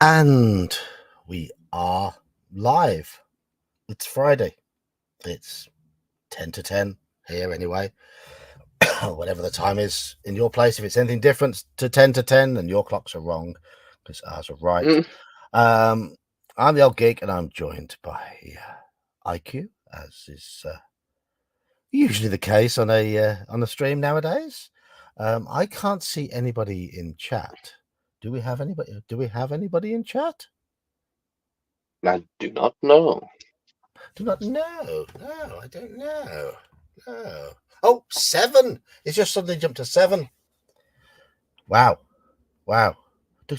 And we are live. It's Friday. It's 10 to 10 here anyway. Whatever the time is in your place, if it's anything different to 10 to 10, then your clocks are wrong because ours are right. Mm. I'm the old geek and I'm joined by IQ, as is usually the case on a stream nowadays. I can't see anybody in chat. Do we have anybody in chat? I do not know. Do not know. No, I don't know. No. Oh, 7. It's just suddenly jumped to 7. Wow. Wow.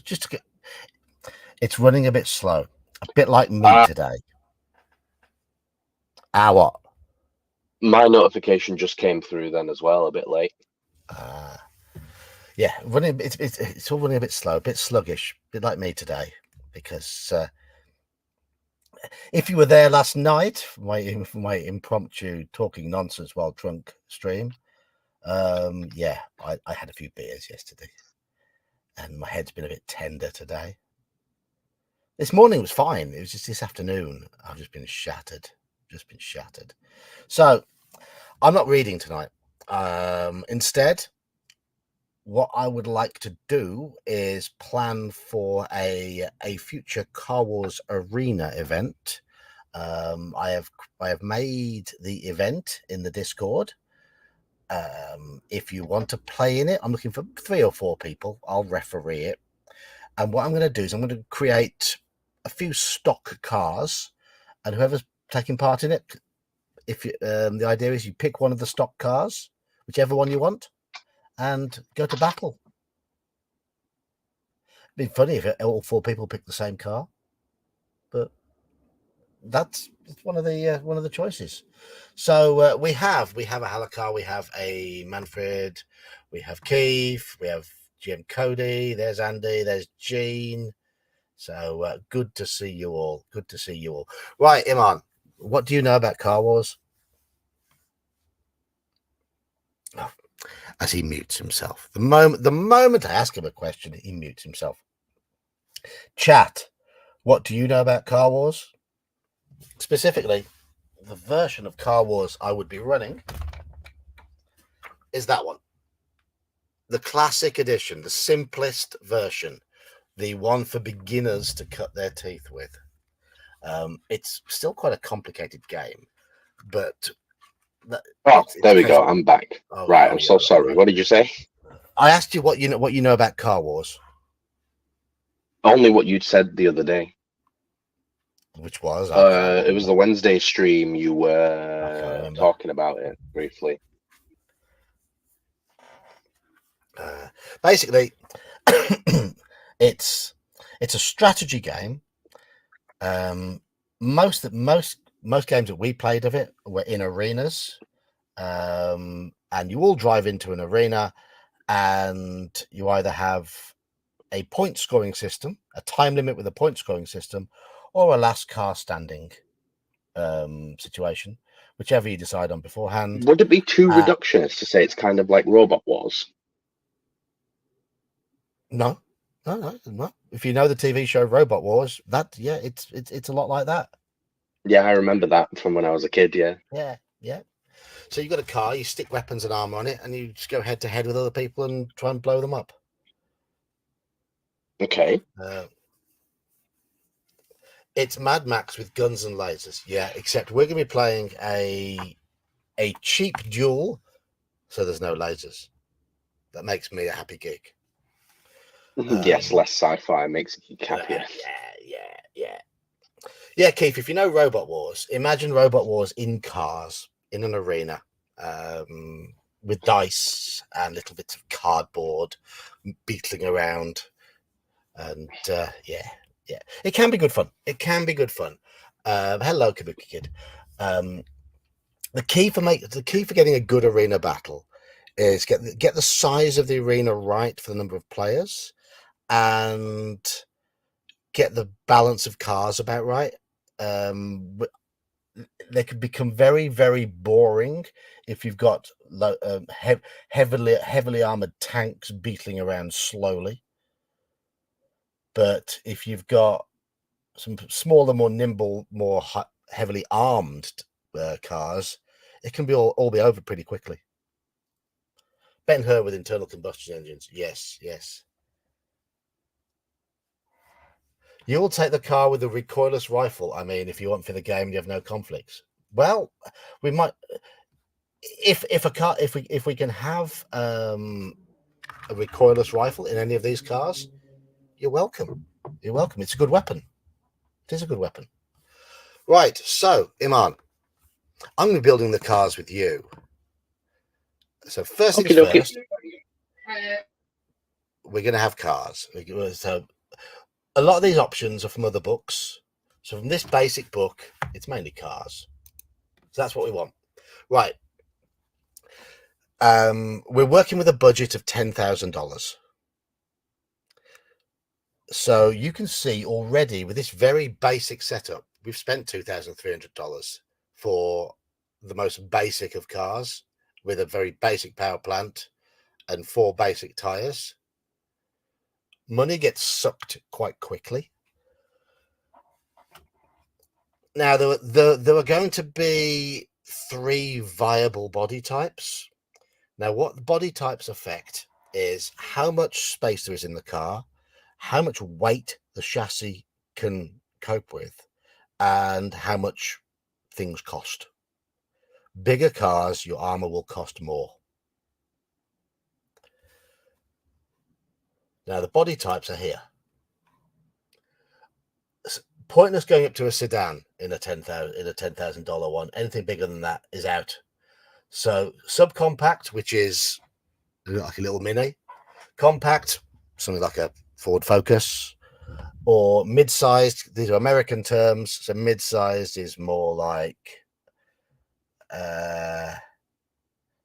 Just to get, it's running a bit slow. A bit like me today. What? My notification just came through then as well, a bit late. Yeah, running. It's all running a bit slow, a bit sluggish, a bit like me today. Because if you were there last night for my impromptu talking nonsense while drunk stream, yeah, I had a few beers yesterday, and my head's been a bit tender today. This morning was fine. It was just this afternoon I've just been shattered. So I'm not reading tonight. Instead, what I would like to do is plan for a future Car Wars Arena event. I have made the event in the Discord. If you want to play in it, I'm looking for 3 or 4 people. I'll referee it. And what I'm going to do is I'm going to create a few stock cars, and whoever's taking part in it, if you, the idea is you pick one of the stock cars, whichever one you want, and go to battle. It'd be funny if all 4 people pick the same car, but that's one of the choices. So we have a Halakar, we have a Manfred, we have Keith, we have GM Cody. There's Andy. There's Gene. So good to see you all. Good to see you all. Right, Iman, what do you know about Car Wars? Oh, as he mutes himself. The moment I ask him a question, he mutes himself. Chat, what do you know about Car Wars? Specifically, the version of Car Wars I would be running is that one. The classic edition, the simplest version, the one for beginners to cut their teeth with. It's still quite a complicated game, but there we go. I'm back. Right, I'm so sorry. What did you say? I asked you what you know about Car Wars. Only what you'd said the other day. Which was? It was the Wednesday stream. You were talking about it briefly. Basically, it's a strategy game. Most games that we played of it were in arenas, and you all drive into an arena, and you either have a point scoring system, a time limit with a point scoring system, or a last car standing situation, whichever you decide on beforehand. Would it be too reductionist to say it's kind of like Robot Wars? No. If you know the TV show Robot Wars, it's a lot like that. Yeah, I remember that from when I was a kid. Yeah. So you got a car, you stick weapons and armor on it, and you just go head to head with other people and try and blow them up. Okay. It's Mad Max with guns and lasers. Yeah, except we're going to be playing a cheap duel, so there's no lasers. That makes me a happy geek. Yes, less sci-fi makes you happier. Yeah, Keith, if you know Robot Wars, imagine Robot Wars in cars, in an arena, with dice and little bits of cardboard beetling around. And it can be good fun. Hello, Kabuki Kid. The key for getting a good arena battle is get the size of the arena right for the number of players, and get the balance of cars about right. They could become very, very boring if you've got heavily armored tanks beetling around slowly. But if you've got some smaller, more nimble, more heavily armed cars, it can be all be over pretty quickly. Ben-Hur with internal combustion engines. Yes, yes. You'll take the car with the recoilless rifle. I mean, if you want for the game, you have no conflicts. Well, we might, if we can have a recoilless rifle in any of these cars, you're welcome. You're welcome. It's a good weapon. It is a good weapon. Right. So, Iman, I'm going to be building the cars with you. So first things first, we're going to have cars. So a lot of these options are from other books. So from this basic book, it's mainly cars. So that's what we want. Right. We're working with a budget of $10,000. So you can see already with this very basic setup, we've spent $2,300 for the most basic of cars with a very basic power plant and 4 basic tires. Money gets sucked quite quickly. Now, there are going to be 3 viable body types. Now, what the body types affect is how much space there is in the car, how much weight the chassis can cope with, and how much things cost. Bigger cars, your armor will cost more. Now, the body types are here. Pointless going up to a sedan in a $10,000 one. Anything bigger than that is out. So subcompact, which is like a little mini. Compact, something like a Ford Focus. Or mid-sized, these are American terms. So mid-sized is more like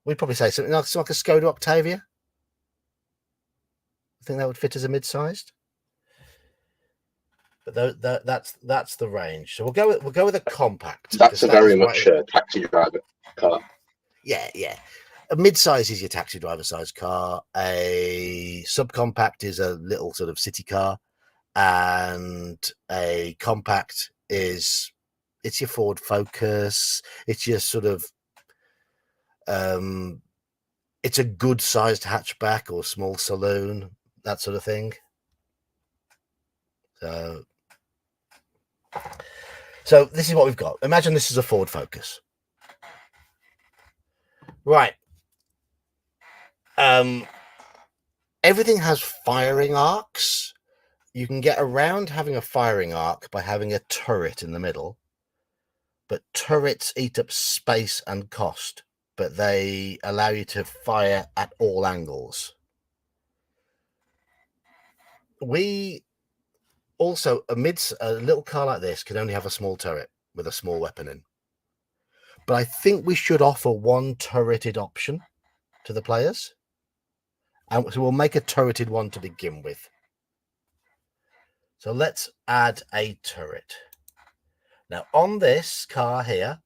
we'd probably say something like a Skoda Octavia. I think that would fit as a mid-sized. But that's the range. So we'll go with a compact. That's a very much taxi driver car. Yeah. A mid-size is your taxi driver size car. A subcompact is a little sort of city car, and a compact it's your Ford Focus. It's your sort of it's a good sized hatchback or small saloon, that sort of thing. So this is what we've got. Imagine this is a Ford Focus. Right. Everything has firing arcs. You can get around having a firing arc by having a turret in the middle. But turrets eat up space and cost, but they allow you to fire at all angles. We also, a little car like this can only have a small turret with a small weapon in. But I think we should offer 1 turreted option to the players. And so we'll make a turreted one to begin with. So let's add a turret. Now on this car here,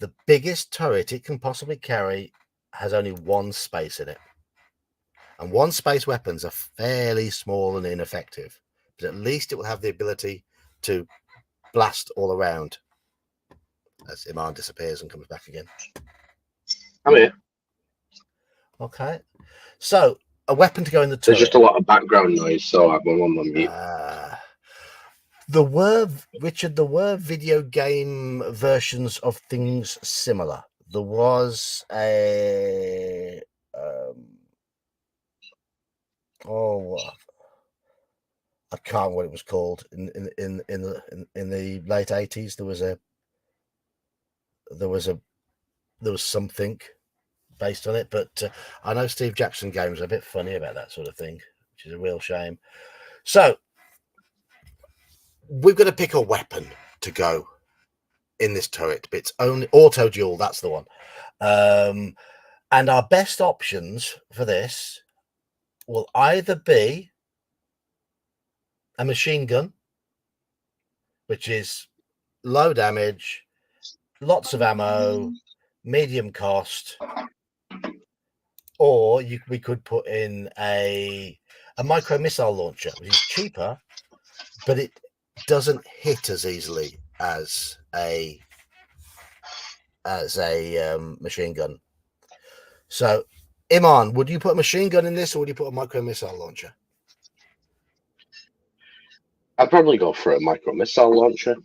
the biggest turret it can possibly carry has only 1 space in it. And 1 space weapons are fairly small and ineffective. But at least it will have the ability to blast all around as Iman disappears and comes back again. I'm here. Okay. So a weapon to go in the turret. There's just a lot of background noise, so I'm on mute. Richard, there were video game versions of things similar. There was a I can't remember what it was called in the late 80s. There was something based on it, but I know Steve Jackson games are a bit funny about that sort of thing, which is a real shame. So we've got to pick a weapon to go in this turret. But it's only auto duel. That's the one. And our best options for this will either be a machine gun, which is low damage, lots of ammo, medium cost, or we could put in a a micro missile launcher, which is cheaper, but it doesn't hit as easily as a machine gun. So, Iman, would you put a machine gun in this, or would you put a micro missile launcher? I'd probably go for a micro missile launcher.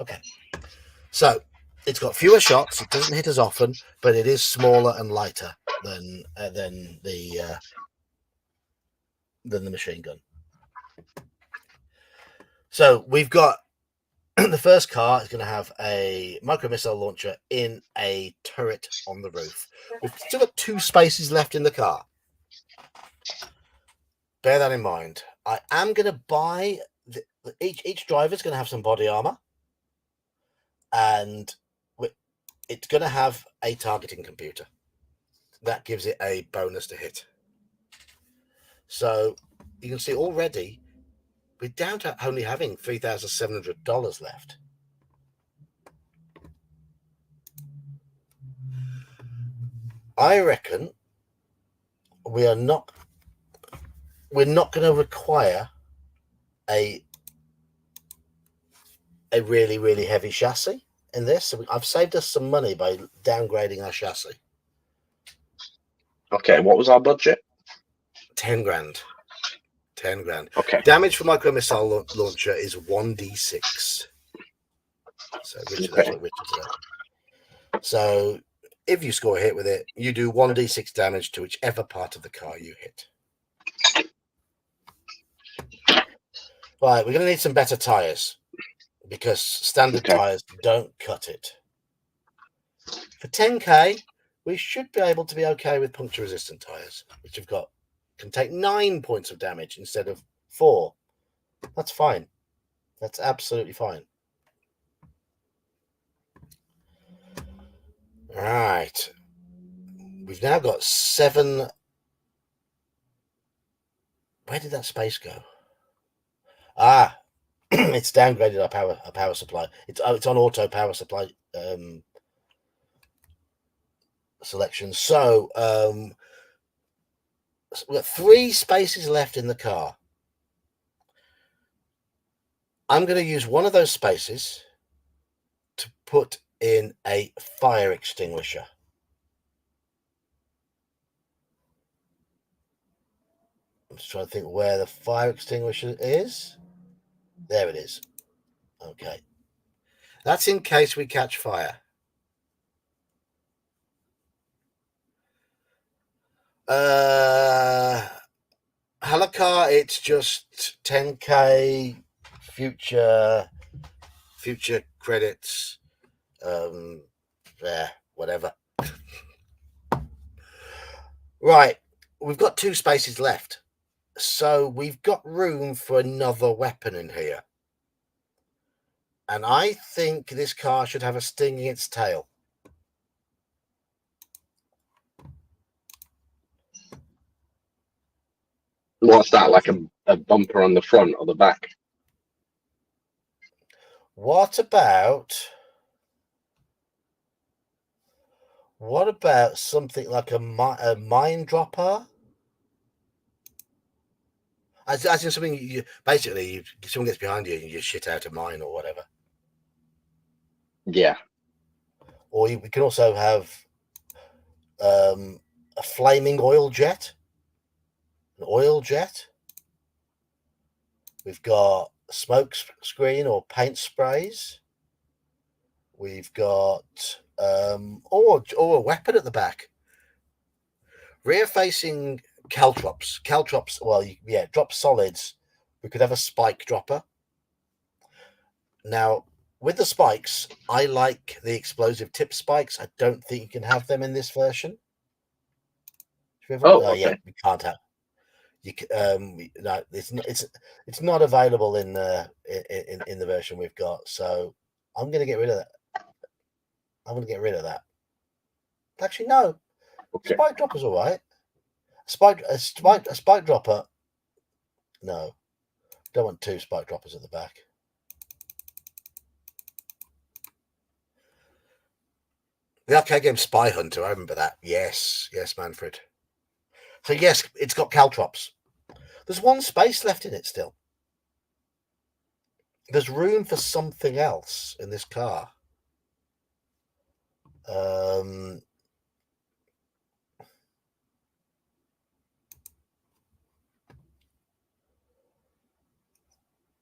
Okay. So it's got fewer shots. It doesn't hit as often, but it is smaller and lighter than the machine gun. So we've got the first car is going to have a micro missile launcher in a turret on the roof. We've still got 2 spaces left in the car. Bear that in mind. I am going to buy each driver is going to have some body armor, and it's going to have a targeting computer. That gives it a bonus to hit. So you can see already we're down to only having $3,700 left. I reckon we're not going to require a really, really heavy chassis in this. So I've saved us some money by downgrading our chassis. Okay, what was our budget? 10 grand. 10 grand. Okay. Damage for micro missile launcher is 1d6. So Richard, that's what Richard said. So if you score a hit with it, you do 1d6 damage to whichever part of the car you hit. Right, we're going to need some better tires because standard tires don't cut it. For 10k, we should be able to be okay with puncture resistant tires, which can take 9 points of damage instead of 4. That's fine. That's absolutely fine. All right. We've now got 7. Where did that space go? It's downgraded our power supply. It's on auto power supply selection. So we've got 3 spaces left in the car. I'm going to use one of those spaces to put in a fire extinguisher. I'm just trying to think where the fire extinguisher is. There it is. Okay. That's in case we catch fire. Halakar, it's just 10k future credits. Whatever. Right. We've got 2 spaces left. So we've got room for another weapon in here. And I think this car should have a sting in its tail. What's that, like a bumper on the front or the back? What about something like a mine dropper? As in something someone gets behind you and you just shit out a mine or whatever. Yeah. Or we can also have a flaming oil jet. An oil jet. We've got smoke screen or paint sprays. We've got or a weapon at the back. Rear facing caltrops. Drop solids. We could have a spike dropper. Now, with the spikes, I like the explosive tip spikes. I don't think you can have them in this version. Okay. Yeah, we can't have. You no, it's not available in the version we've got. So I'm going to get rid of that. Actually, no. Okay. Spike dropper's all right. A spike dropper. No, don't want 2 spike droppers at the back. The arcade game Spy Hunter, I remember that. Yes, Manfred. So yes, it's got caltrops. There's one space left in it still. There's room for something else in this car.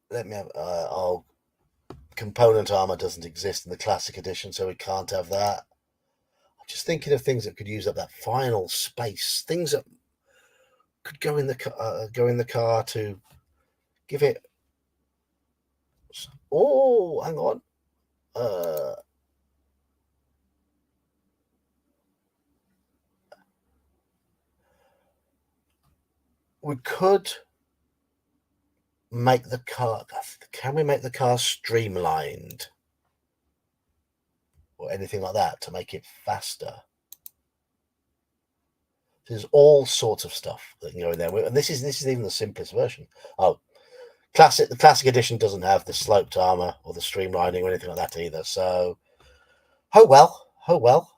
Let me have. Component armor doesn't exist in the classic edition, so we can't have that. I'm just thinking of things that could use up that final space. Things that could go in the car to give it. Oh, hang on. We could make the car. Can we make the car streamlined or anything like that to make it faster? There's all sorts of stuff that can go in there, and this is even the simplest version. Oh, the classic edition doesn't have the sloped armor or the streamlining or anything like that either. So, oh well.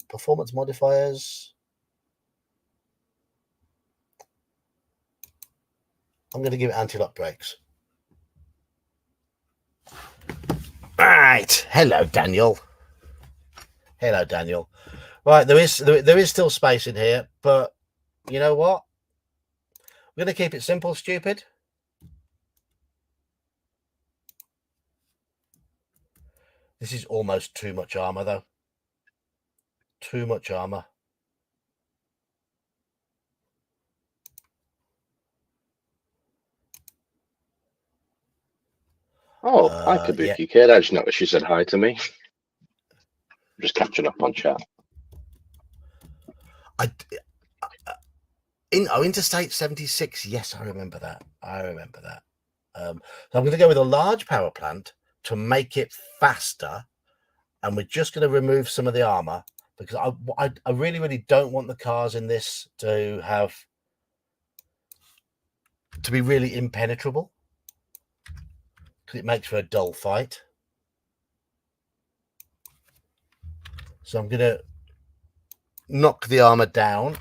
Performance modifiers. I'm going to give it anti-lock brakes. Right. Hello, Daniel. Right, there is still space in here, but you know what? We're going to keep it simple, stupid. This is almost too much armor, though. Too much armor. Oh, hi, Kabuki yeah. Kid. I just noticed she said hi to me. I'm just catching up on chat. Interstate 76. Yes, I remember that. So I'm going to go with a large power plant to make it faster, and we're just going to remove some of the armor because I really don't want the cars in this to be really impenetrable, because it makes for a dull fight. So I'm going to knock the armor down.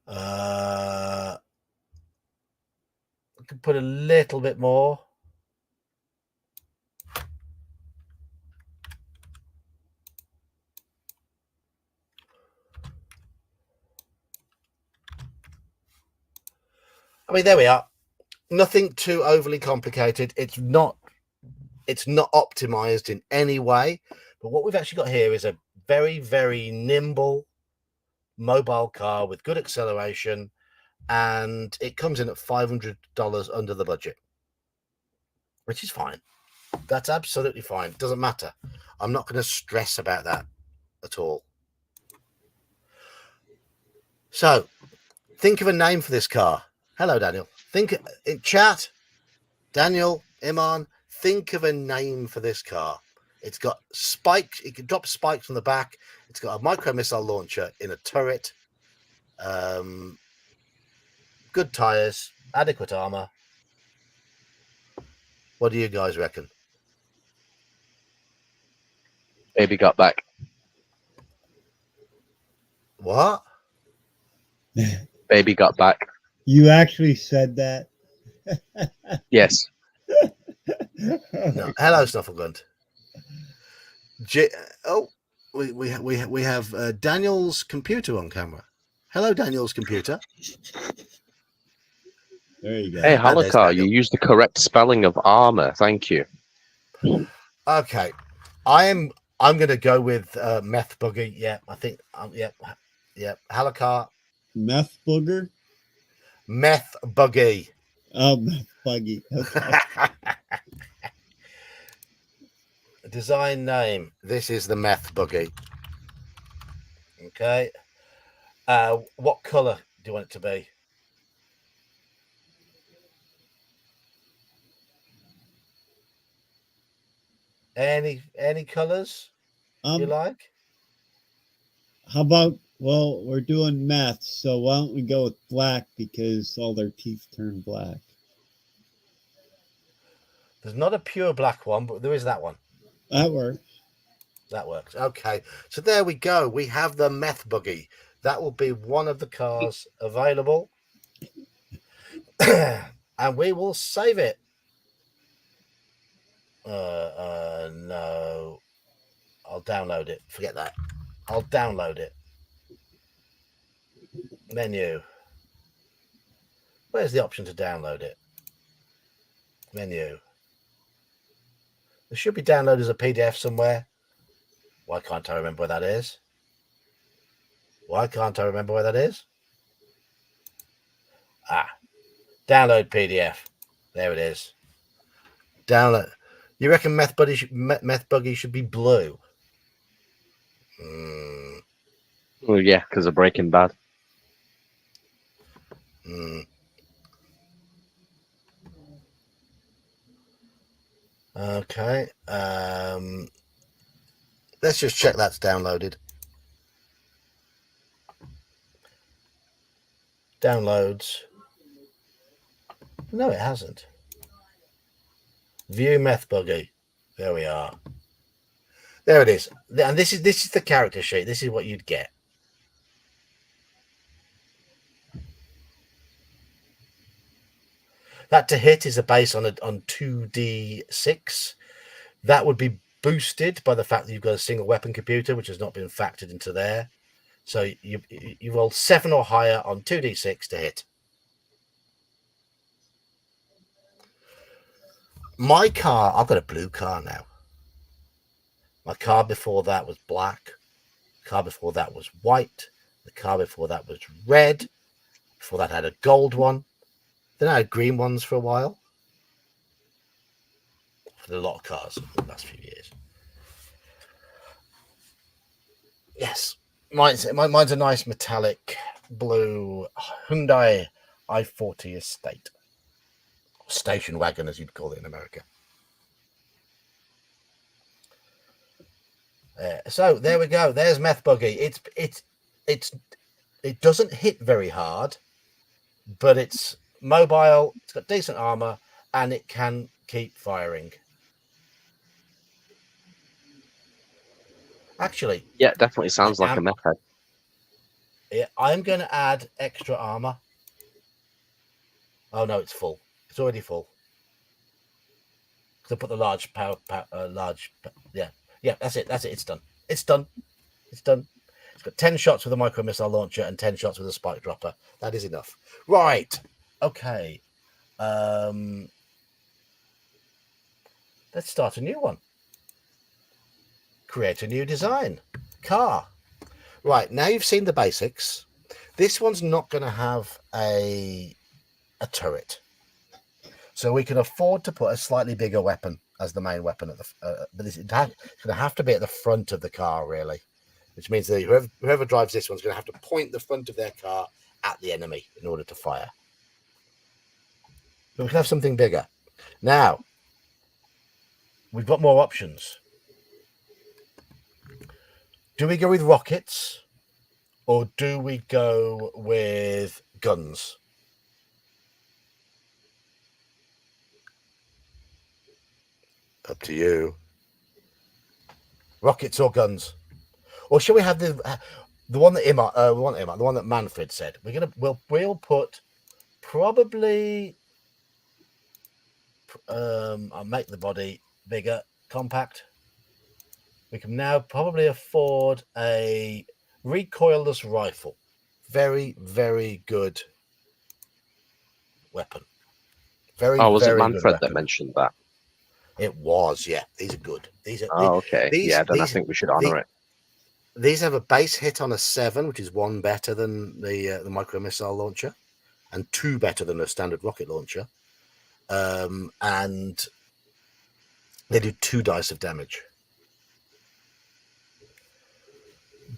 I could put a little bit more. I mean, there we are. Nothing too overly complicated. It's not optimized in any way. But what we've actually got here is a very, very nimble mobile car with good acceleration, and it comes in at $500 under the budget, which is fine. That's absolutely fine. Doesn't matter. I'm not going to stress about that at all. So, think of a name for this car. Hello, Daniel. Think in chat. Daniel, Iman, think of a name for this car. It's got spikes. It can drop spikes from the back. It's got a micro missile launcher in a turret. Good tires, adequate armor. What do you guys reckon? Baby got back. What? Baby got back. You actually said that? Yes. No. Hello, Snuffleglunt. We have Daniel's computer on camera. Hello, Daniel's computer. There you go. Hey, Halakar, you used the correct spelling of armor. Thank you. Okay, I'm going to go with meth buggy. Yeah, I think. Yeah. Halakar. Meth booger. Meth buggy. Oh, meth buggy. Okay. Design name. This is the meth buggy. Okay. What color do you want it to be? Any colors you like? How about, well, we're doing meth, so why don't we go with black, because all their teeth turn black. There's not a pure black one, but there is that one. That works. That works. Okay, so there we go. We have the meth buggy. That will be one of the cars available, and we will save it. No, I'll download it. Forget that. I'll download it. Menu. Where's the option to download it? Menu. It should be downloaded as a PDF somewhere. Why can't I remember where that is? Why can't I remember where that is? Download PDF. There it is. Download. You reckon Meth Buggy should be blue? Well, yeah, because of Breaking Bad. Okay. Let's just check that's downloaded. Downloads. No, it hasn't. View Meth Buggy. There we are. There it is. And this is the character sheet. This is what you'd get. That to hit is a base on 2d6. That would be boosted by the fact that you've got a single weapon computer, which has not been factored into there. So you roll 7 or higher on 2d6 to hit. My car, I've got a blue car now. My car before that was black. The car before that was white. The car before that was red. Before that, I had a gold one. Then I had green ones for a while. For a lot of cars in the last few years. Yes. Mine's a nice metallic blue Hyundai i40 Estate. Station wagon, as you'd call it in America. So there we go. There's Meth Buggy. It doesn't hit very hard, but it's mobile. It's got decent armor, and it can keep firing. Actually, yeah, it definitely sounds like a meth head. Yeah, I'm going to add extra armor. Oh no, it's full. It's already full. Because I put the large yeah, that's it. It's done. It's done. It's got 10 shots with a micro missile launcher and 10 shots with a spike dropper. That is enough. Right. Okay. Let's start a new one. Create a new design. Car. Right, now you've seen the basics. This one's not going to have a turret. So we can afford to put a slightly bigger weapon as the main weapon at the but it's going to have to be at the front of the car, really, which means that whoever drives this one's going to have to point the front of their car at the enemy in order to fire. So we can have something bigger. Now, we've got more options. Do we go with rockets or do we go with guns? Up to you. Rockets or guns? Or shall we have the one that the one that Manfred said? We'll put probably I'll make the body bigger, compact. We can now probably afford a recoilless rifle. Very, very good weapon. Was it Manfred that mentioned that? It was, yeah. These are good. Okay. Then I think we should honor it. These have a base hit on a 7, which is 1 better than the micro missile launcher, and 2 better than a standard rocket launcher. And they do 2 dice of damage.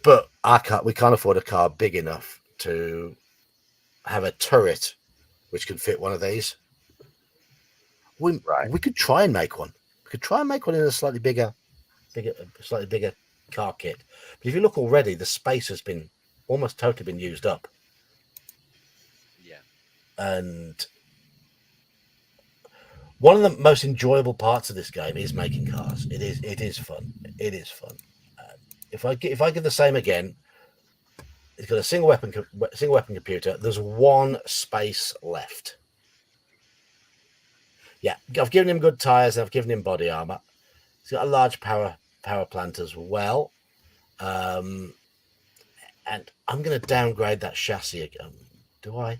But we can't afford a car big enough to have a turret which can fit one of these. We could try and make one. We could try and make one in a slightly bigger car kit. But if you look already, the space has been almost totally been used up. Yeah. And one of the most enjoyable parts of this game is making cars. It is fun. It is fun. if I give the same again, it's got a single weapon computer. There's one space left. Yeah, I've given him good tires. And I've given him body armor. He's got a large power plant as well. And I'm going to downgrade that chassis again. Do I?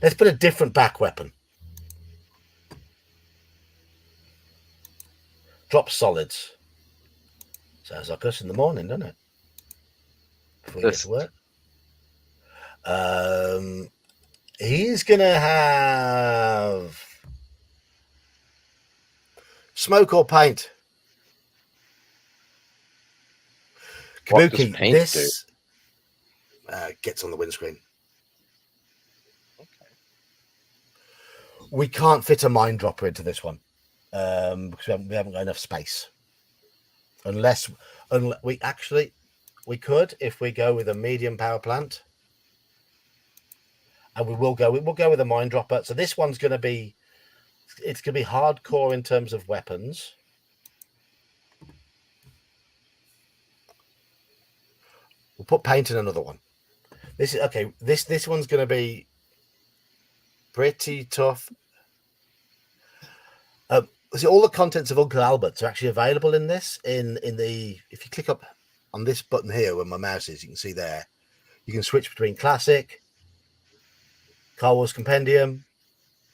Let's put a different back weapon. Drop solids. Sounds like us in the morning, doesn't it? Before we get to work. He's going to have smoke or paint. What does Kabuki, paint this gets on the windscreen. Okay. We can't fit a mine dropper into this one because we haven't got enough space. Unless we could if we go with a medium power plant, and we'll go with a mine dropper. So this one's going to be hardcore in terms of weapons. We'll put paint in another one. This is okay. This one's going to be pretty tough. See, all the contents of Uncle Albert's are actually available in this. In the if you click up on this button here where my mouse is, you can see there. You can switch between Classic, Car Wars Compendium,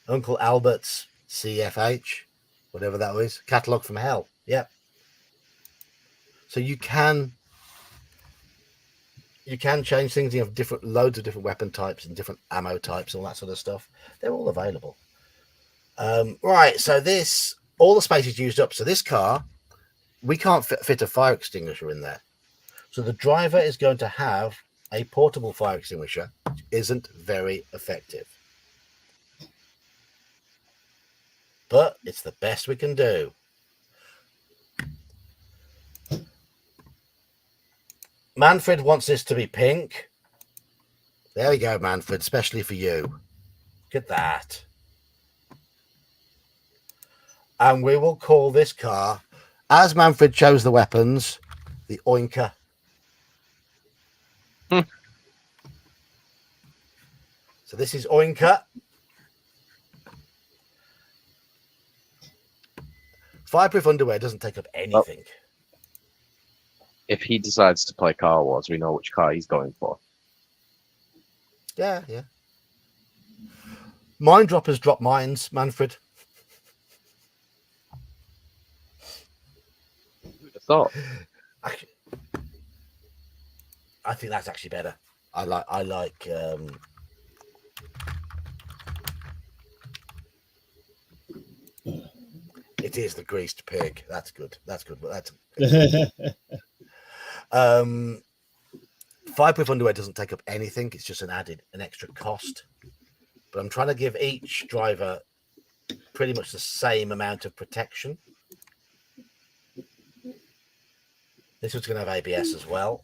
Uncle Albert's CFH, whatever that was, Catalog from Hell. Yep. So you can change things. You have loads of different weapon types and different ammo types, all that sort of stuff. They're all available. Right. So all the space is used up. So this car, we can't fit a fire extinguisher in there. So the driver is going to have a portable fire extinguisher, which isn't very effective. But it's the best we can do. Manfred wants this to be pink. There we go, Manfred, especially for you. Look at that. And we will call this car, as Manfred chose the weapons, the Oinker. So this is Oinker. Fireproof underwear doesn't take up anything. If he decides to play Car Wars, we know which car he's going for. Yeah. Mine droppers drop mines, Manfred. Who'd have thought? Actually, I think that's actually better. I like it is the greased pig. That's good. But fireproof underwear doesn't take up anything. It's just an extra cost. But I'm trying to give each driver pretty much the same amount of protection. This one's going to have ABS as well.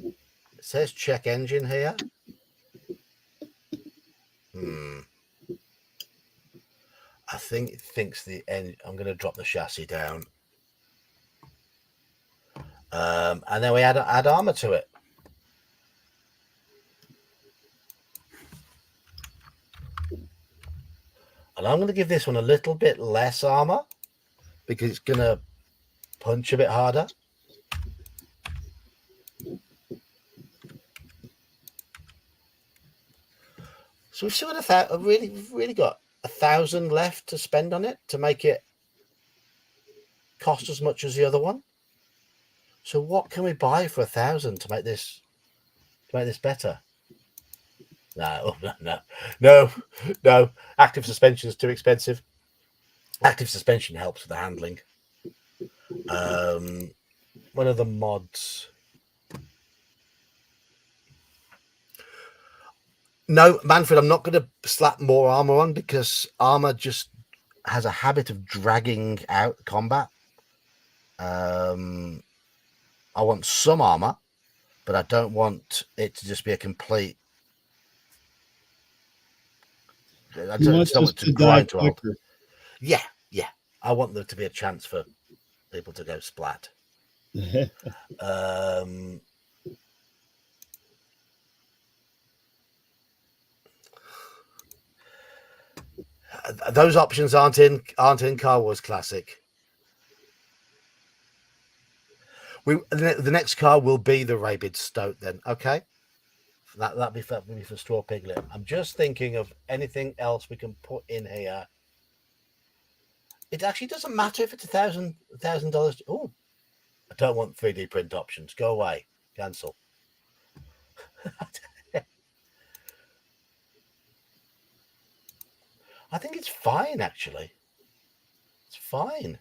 It says check engine here. I think it thinks the end. I'm going to drop the chassis down. And then we add armor to it. And I'm going to give this one a little bit less armor because it's going to punch a bit harder. So we've still got really got 1,000 left to spend on it to make it cost as much as the other one. So what can we buy for 1,000 to make this better? No. Active suspension is too expensive. Active suspension helps with the handling. One of the mods. No, Manfred, I'm not going to slap more armor on because armor just has a habit of dragging out combat. I want some armor, but I don't want it to just be a complete. I don't want to grind to quicker. Yeah. I want there to be a chance for people to go splat. Those options aren't in Car Wars Classic. The next car will be the Rabid Stoat then. Okay, that'll be for Straw Piglet. I'm just thinking of anything else we can put in here. It actually doesn't matter if it's $1,000. Oh, I don't want 3D print options. Go away. Cancel. I think it's fine, actually. It's fine.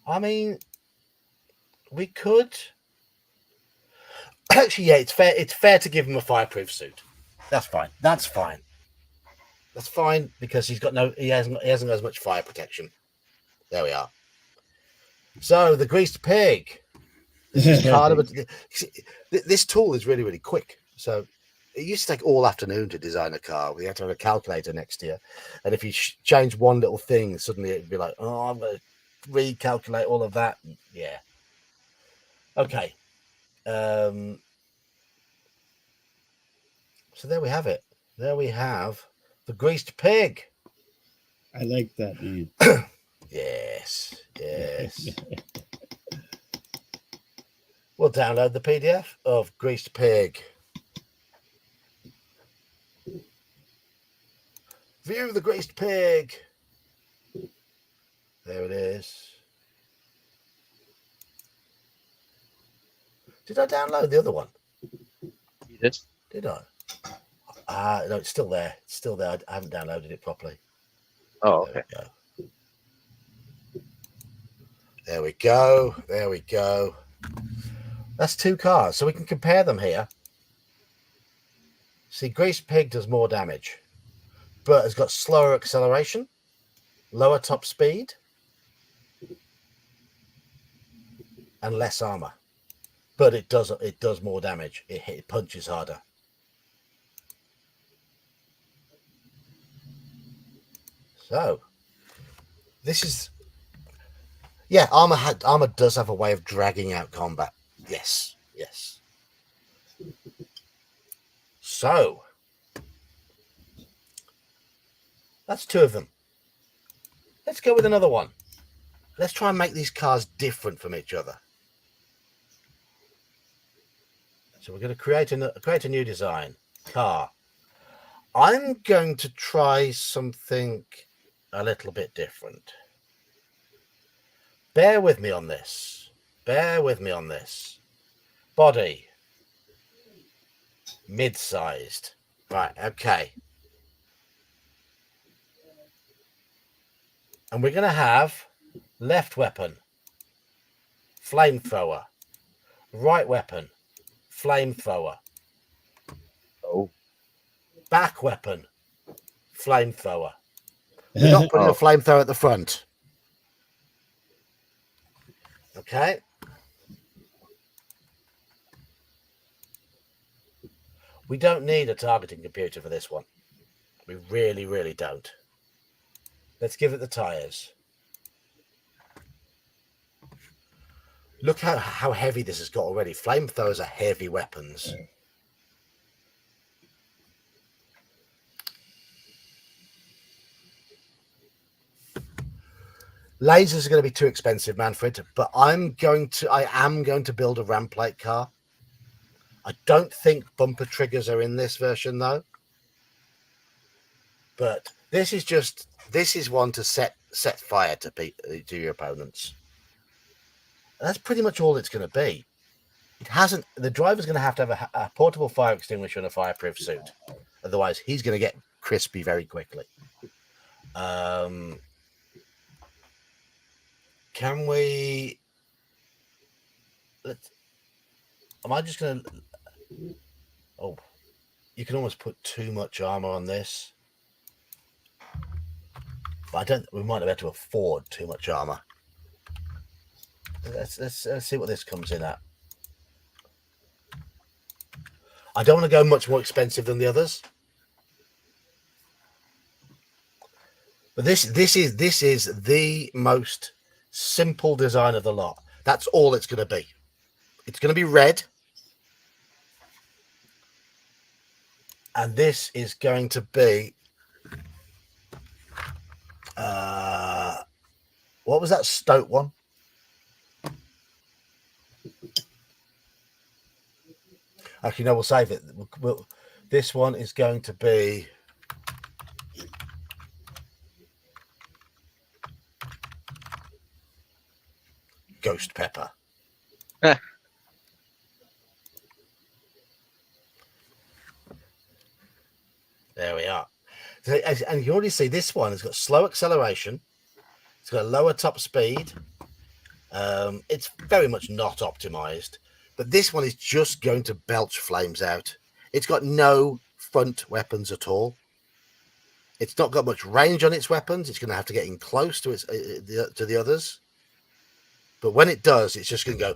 I mean, we could actually, yeah, it's fair. It's fair to give him a fireproof suit. That's fine. That's fine. That's fine because he hasn't got as much fire protection. There we are. So the greased pig. This tool is really, really quick. So it used to take all afternoon to design a car. We had to have a calculator next to you, and if you change one little thing, suddenly it'd be like, oh, I'm going to recalculate all of that. Yeah. Okay. So there we have it. There we have the greased pig. I like that name. Yes. We'll download the PDF of Greased Pig. View the Greased Pig. There it is. Did I download the other one? You did? Did I? No, it's still there. It's still there. I haven't downloaded it properly. Oh, okay. There we go. There we go. That's two cars, so we can compare them here. See, Greased Pig does more damage, but has got slower acceleration, lower top speed, and less armor. But it does more damage. It punches harder. So this is, yeah, armor does have a way of dragging out combat. Yes. So that's two of them. Let's go with another one. Let's try and make these cars different from each other. So we're going to create a new design car. I'm going to try something a little bit different. Bear with me on this. Body. Mid-sized. Right, okay. And we're going to have left weapon, flamethrower. Right weapon, flamethrower. Oh. Back weapon, flamethrower. We're not putting a flamethrower at the front. Okay. We don't need a targeting computer for this one. We really, really don't. Let's give it the tires. Look how heavy this has got already. Flamethrowers are heavy weapons. Lasers are going to be too expensive, Manfred, but I am going to build a ramplate car. I don't think bumper triggers are in this version though. But this is one to set fire to your opponents. And that's pretty much all it's going to be. The driver's going to have a portable fire extinguisher and a fireproof suit. Otherwise, he's going to get crispy very quickly. Can we? Am I just going to? Oh, you can almost put too much armor on this. But we might have had to afford too much armor. Let's see what this comes in at. I don't want to go much more expensive than the others. But this is the most simple design of the lot. That's all it's going to be. It's going to be red. And this is going to be what was that Stoke one? Actually, no, we'll save it. This one is going to be Ghost Pepper. There we are. So, and you already see this one has got slow acceleration. It's got a lower top speed. It's very much not optimized, but this one is just going to belch flames out. It's got no front weapons at all. It's not got much range on its weapons. It's going to have to get in close to its to the others. But when it does, it's just going to go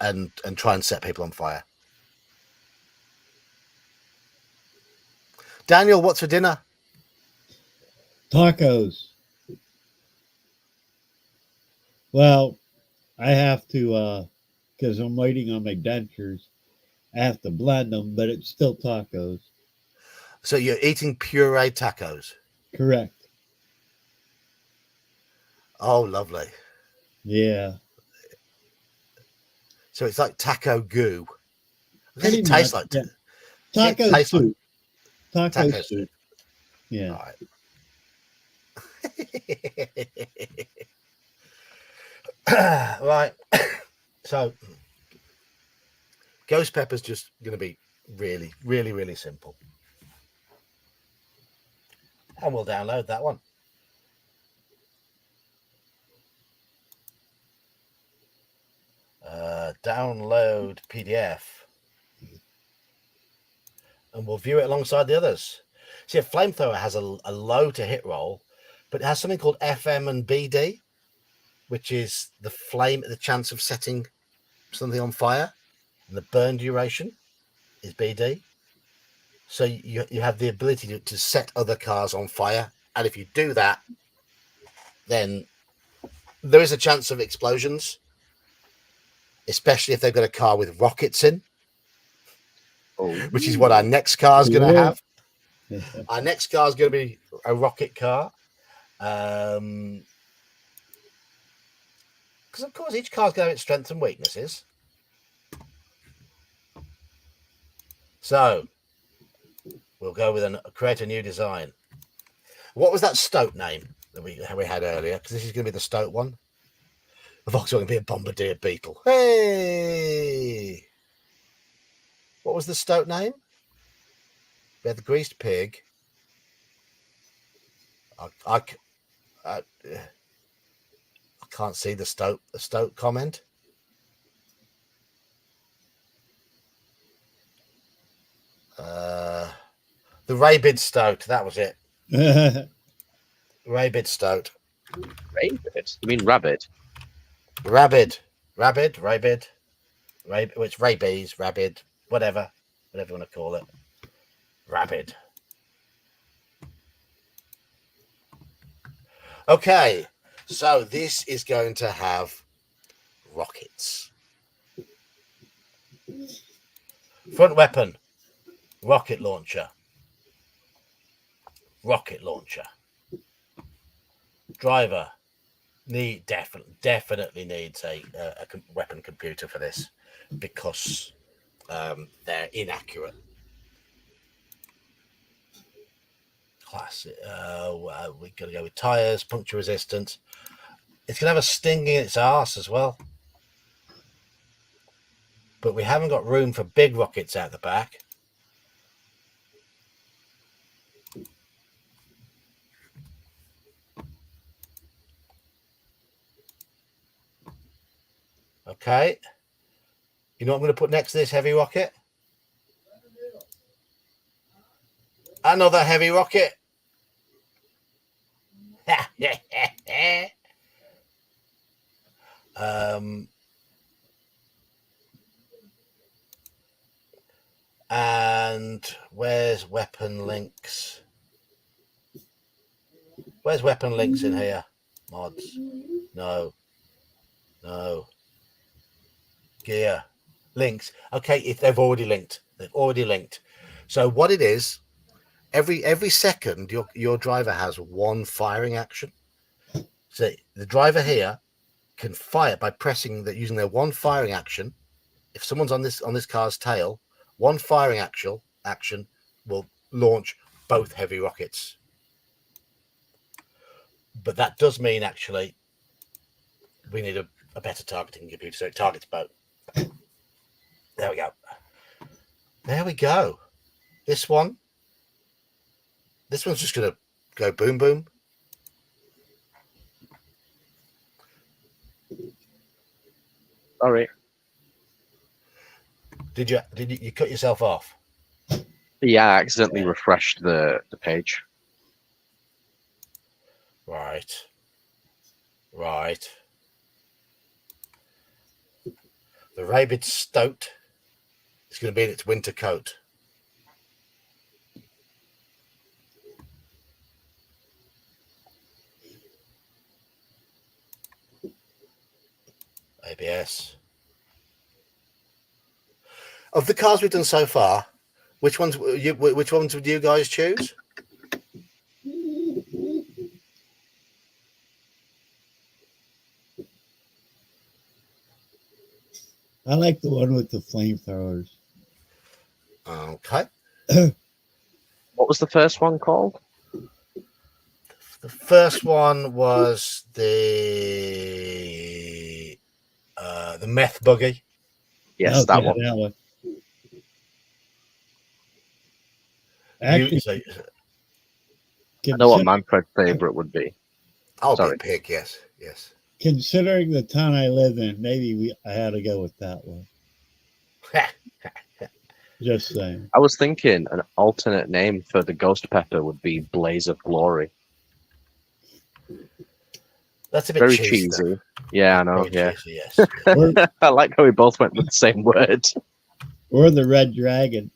and try and set people on fire. Daniel, what's for dinner? Tacos. Well, I have to, because I'm waiting on my dentures, I have to blend them, but it's still tacos. So you're eating pureed tacos? Correct. Oh, lovely. Yeah. So it's like taco goo. What does Pretty it taste much, like? yeah. Taco tastes soup. like Taco taco soup. Yeah. All right. Right. So Ghost Pepper's just going to be really, really, really simple. And we'll download that one. Download PDF. And we'll view it alongside the others. See, a flamethrower has a low to hit roll, but it has something called FM and BD, which is the chance of setting something on fire, and the burn duration is BD. So you have the ability to set other cars on fire, and if you do that, then there is a chance of explosions, especially if they've got a car with rockets in, which is what our next car is going to have. Our next car is going to be a rocket car. Because of course each car's going to have its strengths and weaknesses. So we'll go with create a new design. What was that Stoke name that we had earlier? Because this is going to be the Stoke one. The Volkswagen going to be a Bombardier Beetle. Hey! What was the Stoke name? We had the Greased Pig. I can't see the Stoke comment. The Rabid Stoke, that was it. Rabid Stoke. Rabid? You mean rabbit? Rabid. It's rabies, rabid, whatever you want to call it. Rabid. Okay, so this is going to have rockets. Front weapon, rocket launcher. Driver definitely needs a weapon computer for this because they're inaccurate. Classic. We're gonna go with tires, puncture resistance. It's gonna have a sting in its arse as well. But we haven't got room for big rockets out the back. Okay. You know what I'm going to put next to this heavy rocket? Another heavy rocket. And where's weapon links? Where's weapon links in here? Mods. No. Gear. Links. Okay, if they've already linked. So what it is, every second your driver has one firing action. So the driver here can fire by pressing that using their one firing action. If someone's on this car's tail, one firing action will launch both heavy rockets. But that does mean actually we need a better targeting computer so it targets both. There we go. This one's just gonna go boom boom. Sorry. Did you cut yourself off? Yeah, I accidentally refreshed the page. Right. The rabid stoat is going to be in its winter coat. ABS. Of the cars we've done so far, which ones would you guys choose? I like the one with the flamethrowers. Okay. What was the first one called? The first one was the meth buggy. Yes, Okay, that one. That one. Actually, I know what Manfred's favorite would be. I'll Sorry. be a pig. Yes. considering the town I live in, maybe I had to go with that one. Just saying. I was thinking an alternate name for the Ghost Pepper would be Blaze of Glory. That's a bit Very cheesy. cheesy. Yeah, I know. Very Yeah. cheesy, yes. Or, I like how we both went with the same word. or the Red Dragon.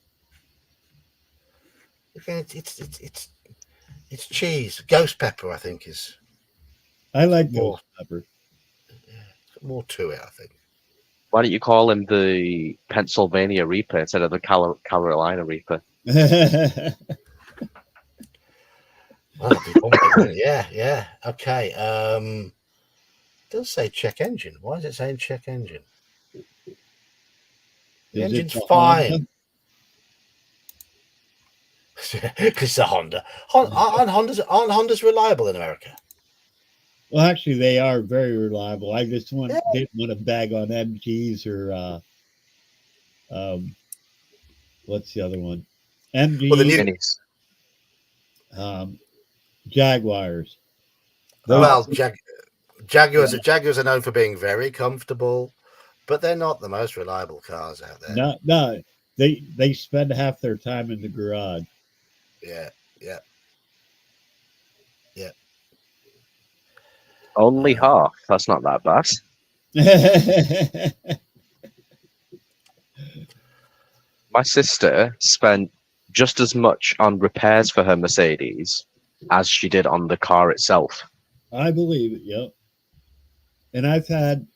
It's cheese. Ghost pepper, I think, is I like more Ghost Pepper. more to it. I think. Why don't you call him the Pennsylvania Reaper instead of the Carolina Reaper? Oh, that'd be bumpy, wouldn't it? Yeah. Okay. It does say check engine. Why is it saying check engine? The Is it engine's the fine. Because it's a Honda. Aren't Hondas reliable in America? Well, actually, they are very reliable. I just didn't want to bag on MGs or what's the other one? MG, Well, the new Minis. Jaguars. well, Jaguars are known for being very comfortable, but they're not the most reliable cars out there. No, they spend half their time in the garage. Yeah. Only half. That's not that bad. My sister spent just as much on repairs for her Mercedes as she did on the car itself. I believe it. Yep. And I've had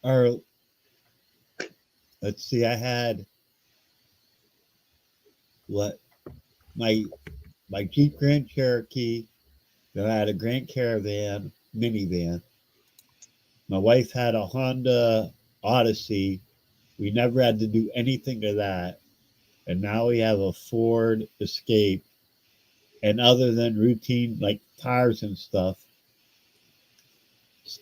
I had my Jeep Grand Cherokee. Then I had a Grand Caravan minivan. My wife had a Honda Odyssey. We never had to do anything to that. And now we have a Ford Escape. And other than routine like tires and stuff,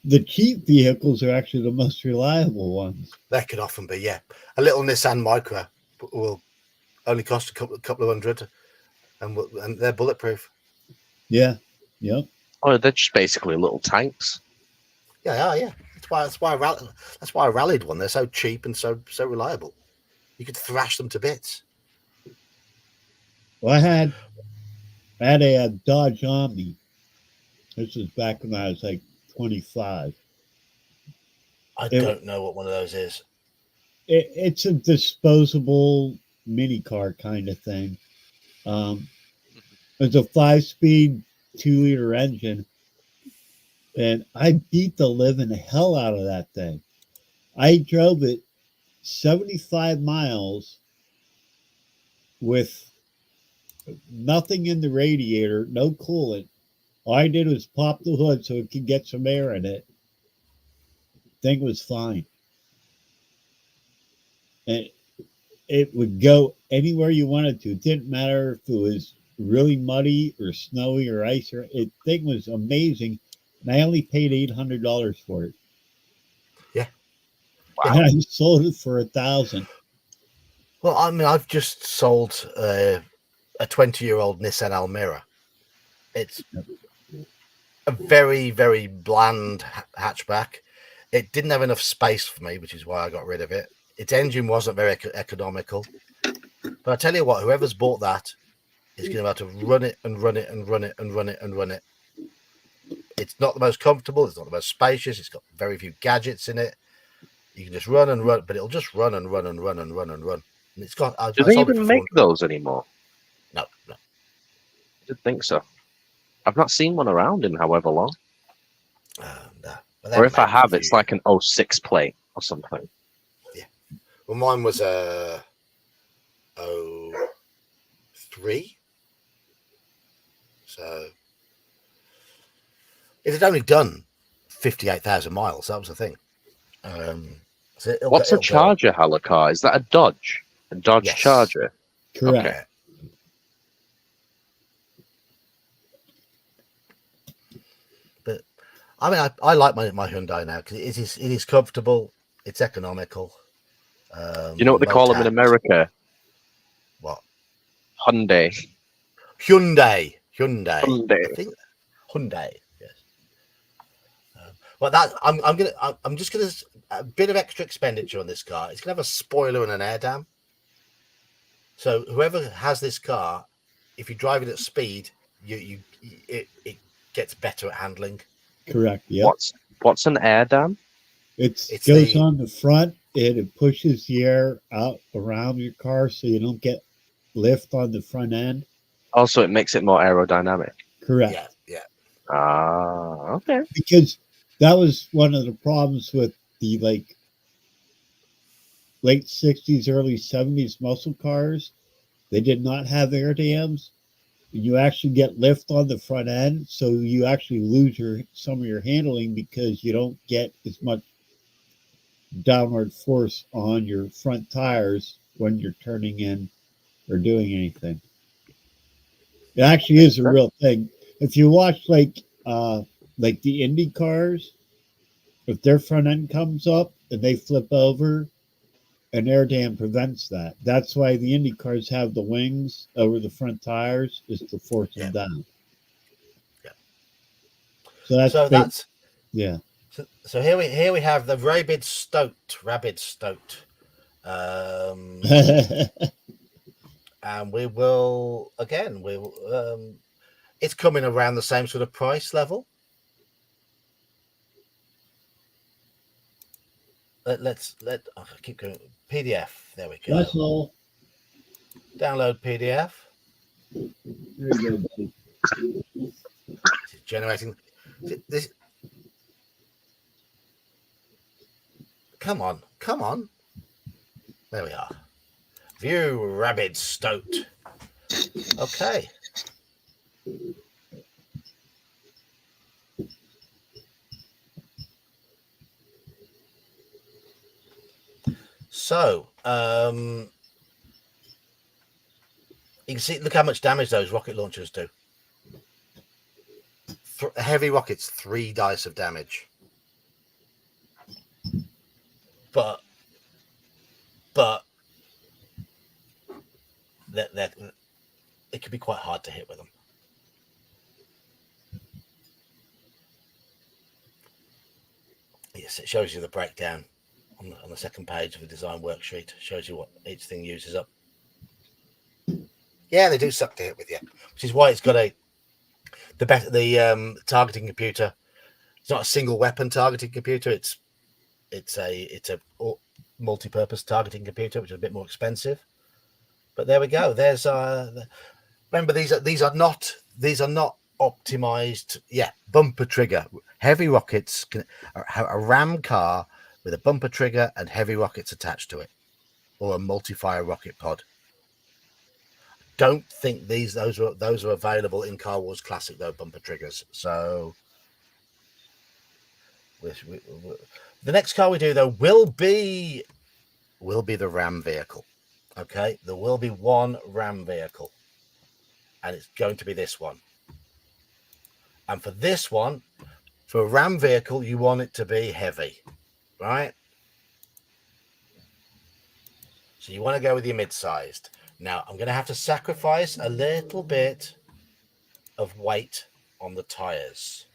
the cheap vehicles are actually the most reliable ones. That could often be, yeah. A little Nissan Micra will only cost a couple of hundred, and they're bulletproof. Yeah. Yep. Oh, they're just basically little tanks. Yeah. That's why I rallied one. They're so cheap and so reliable. You could thrash them to bits. Well, I had a Dodge Omni. This was back when I was like 25. I don't know what one of those is. It's a disposable mini car kind of thing. It's a 5-speed 2-liter engine, and I beat the living hell out of that thing. I drove it 75 miles with nothing in the radiator, no coolant. All I did was pop the hood so it could get some air in it. Thing was fine. And it would go anywhere you wanted to. It didn't matter if it was really muddy or snowy or ice. Thing was amazing. And I only paid $800 for it. Yeah. Wow. And I sold it for $1,000. Well, I mean, I've just sold a 20-year-old Nissan Almera. It's a very, very bland hatchback. It didn't have enough space for me, which is why I got rid of it. Its engine wasn't very economical. But I tell you what, whoever's bought that is going to have to run it and run it and run it and run it and run it. It's not the most comfortable. It's not the most spacious. It's got very few gadgets in it. You can just run and run, but it'll just run and run and run and run and run. And it's got. Do they even make those anymore? No. I didn't think so. I've not seen one around in however long. No. Or if I have, it's like an 06 plate or something. Yeah. Well, mine was a 03. So it had only done 58,000 miles. That was the thing. So What's a Charger Halicar? Is that a Dodge? A Dodge Yes. Charger? Correct. Okay. But I mean, I like my Hyundai now because it is comfortable. It's economical. You know what they call them in America? What? Hyundai. Hyundai. Hyundai. I think Hyundai. Yes. Well, that I'm just gonna a bit of extra expenditure on this car. It's gonna have a spoiler and an air dam. So whoever has this car, if you drive it at speed, it gets better at handling. Correct. Yeah. What's an air dam? It It's goes the- on the front and it pushes the air out around your car so you don't get lift on the front end. Also, it makes it more aerodynamic. Correct. Yeah. Ah, okay. Because that was one of the problems with the late 60s, early 70s muscle cars. They did not have air dams. You actually get lift on the front end, so you actually lose some of your handling because you don't get as much downward force on your front tires when you're turning in or doing anything. It actually is a real thing. If you watch like the Indy cars, if their front end comes up and they flip over, an air dam prevents that. That's why the Indy cars have the wings over the front tires, is to force them down. Yeah. So that's yeah. So here we have the Rabid Stoked. And we will again. It's coming around the same sort of price level. I keep going. PDF. There we go. That's all. Download PDF. There you go, buddy. It's generating this. Come on. There we are. View Rabid Stoked. Okay. So, you can see, look how much damage those rocket launchers do. Heavy rockets, 3 dice of damage. But it can be quite hard to hit with them. Yes, it shows you the breakdown on the second page of the design worksheet. Shows you what each thing uses up. Yeah, they do suck to hit with you, which is why it's got the targeting computer. It's not a single weapon targeting computer. It's a multi-purpose targeting computer, which is a bit more expensive. But there we go. There's remember these are not optimized, bumper trigger. Heavy rockets can a ram car with a bumper trigger and heavy rockets attached to it, or a multi-fire rocket pod. Don't think those are available in Car Wars Classic though, bumper triggers. So the next car we do though will be the Ram vehicle. Okay, there will be one Ram vehicle, and it's going to be this one. And for this one, for a Ram vehicle, you want it to be heavy, right? So you want to go with your mid-sized. Now, I'm going to have to sacrifice a little bit of weight on the tires.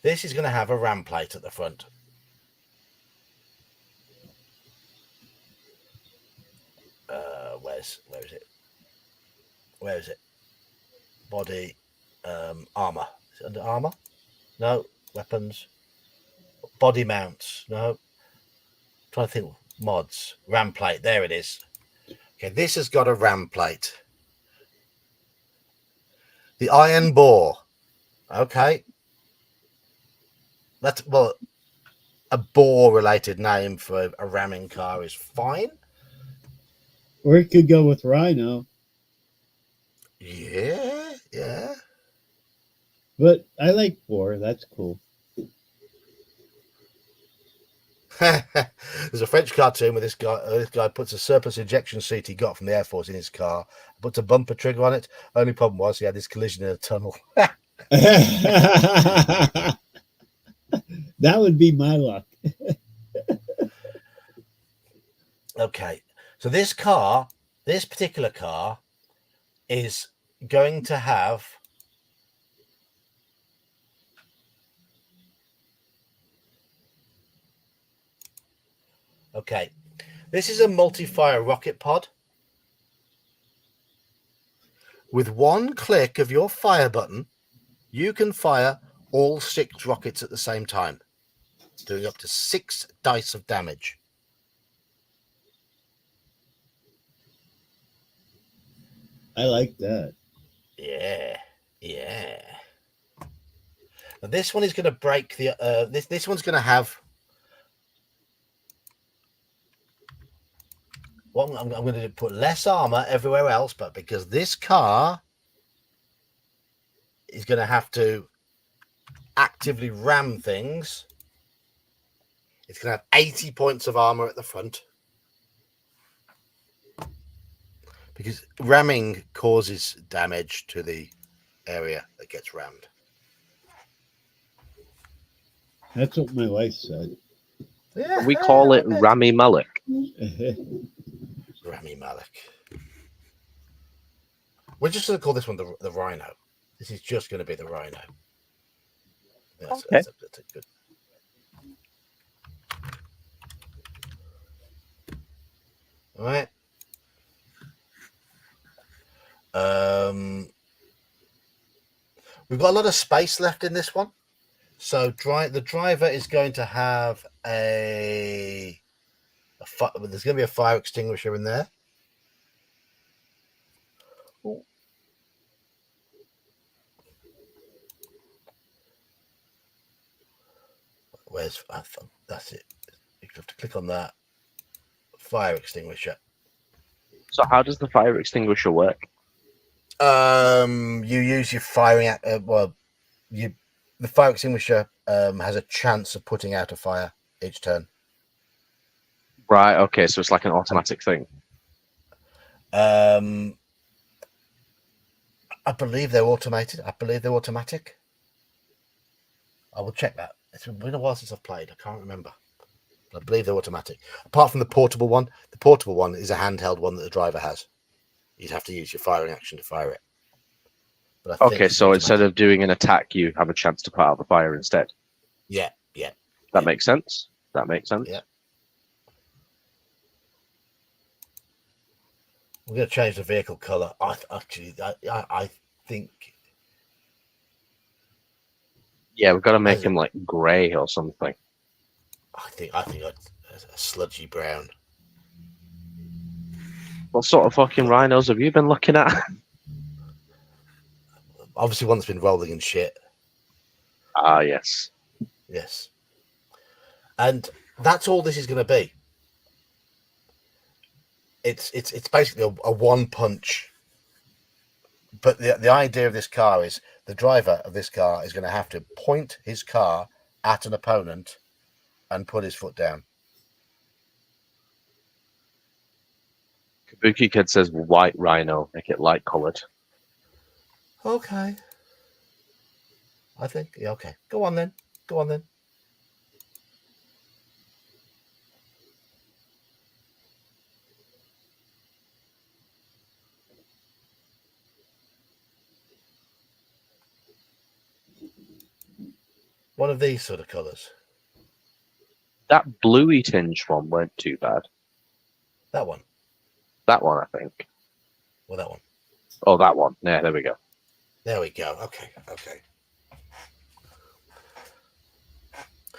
This is going to have a ram plate at the front. Where is it? Body, armor. Is it under armor? No. Weapons. Body mounts. No. I'm trying to think. Mods. Ram plate. There it is. Okay, this has got a ram plate. The Iron Boar. Okay. That's, well, a boar-related name for a ramming car is fine. Or it could go with Rhino. Yeah. But I like boar. That's cool. There's a French cartoon where this guy puts a surplus ejection seat he got from the Air Force in his car, puts a bumper trigger on it. Only problem was he had this collision in a tunnel. That would be my luck. Okay, so this particular car is going to have this is a multi-fire rocket pod. With one click of your fire button, you can fire all 6 rockets at the same time, doing up to 6 dice of damage. I like that. Yeah. Now this one is going to break the. This one's going to have. Well, I'm going to put less armor everywhere else, but because this car is going to have to actively ram things, it's going to have 80 points of armor at the front. Because ramming causes damage to the area that gets rammed. That's what my wife said. Yeah, We call it Rami Malek. Rami Malek. We're just going to call this one the Rhino. This is just going to be the Rhino. That's a good. All right. We've got a lot of space left in this one, so the driver is going to have there's going to be a fire extinguisher in there. Ooh. That's it. You have to click on that fire extinguisher. So how does the fire extinguisher work? You use your firing the fire extinguisher has a chance of putting out a fire each turn. Right, okay, so it's like an automatic thing. I believe they're automated. I believe they're automatic. I will check that. It's been a while since I've played. I can't remember. But I believe they're automatic. Apart from the portable one is a handheld one that the driver has. You'd have to use your firing action to fire it. But Okay, so instead of doing an attack, you have a chance to put out the fire instead. Yeah. That makes sense. Yeah. We're going to change the vehicle color. I think. Yeah, we've got to make him like grey or something. I think a sludgy brown. What sort of fucking rhinos have you been looking at? Obviously, one that's been rolling in shit. Ah, yes. Yes. And that's all this is going to be. It's basically a one punch. But the idea of this car is the driver of this car is going to have to point his car at an opponent and put his foot down. Kabuki Kid says white rhino, make it light coloured. Okay. I think, yeah, okay. Go on then. Go on then. One of these sort of colours. That bluey tinge one weren't too bad. That one. That one, I think. Or that one. Oh, that one. Yeah, there we go. There we go. Okay. Okay.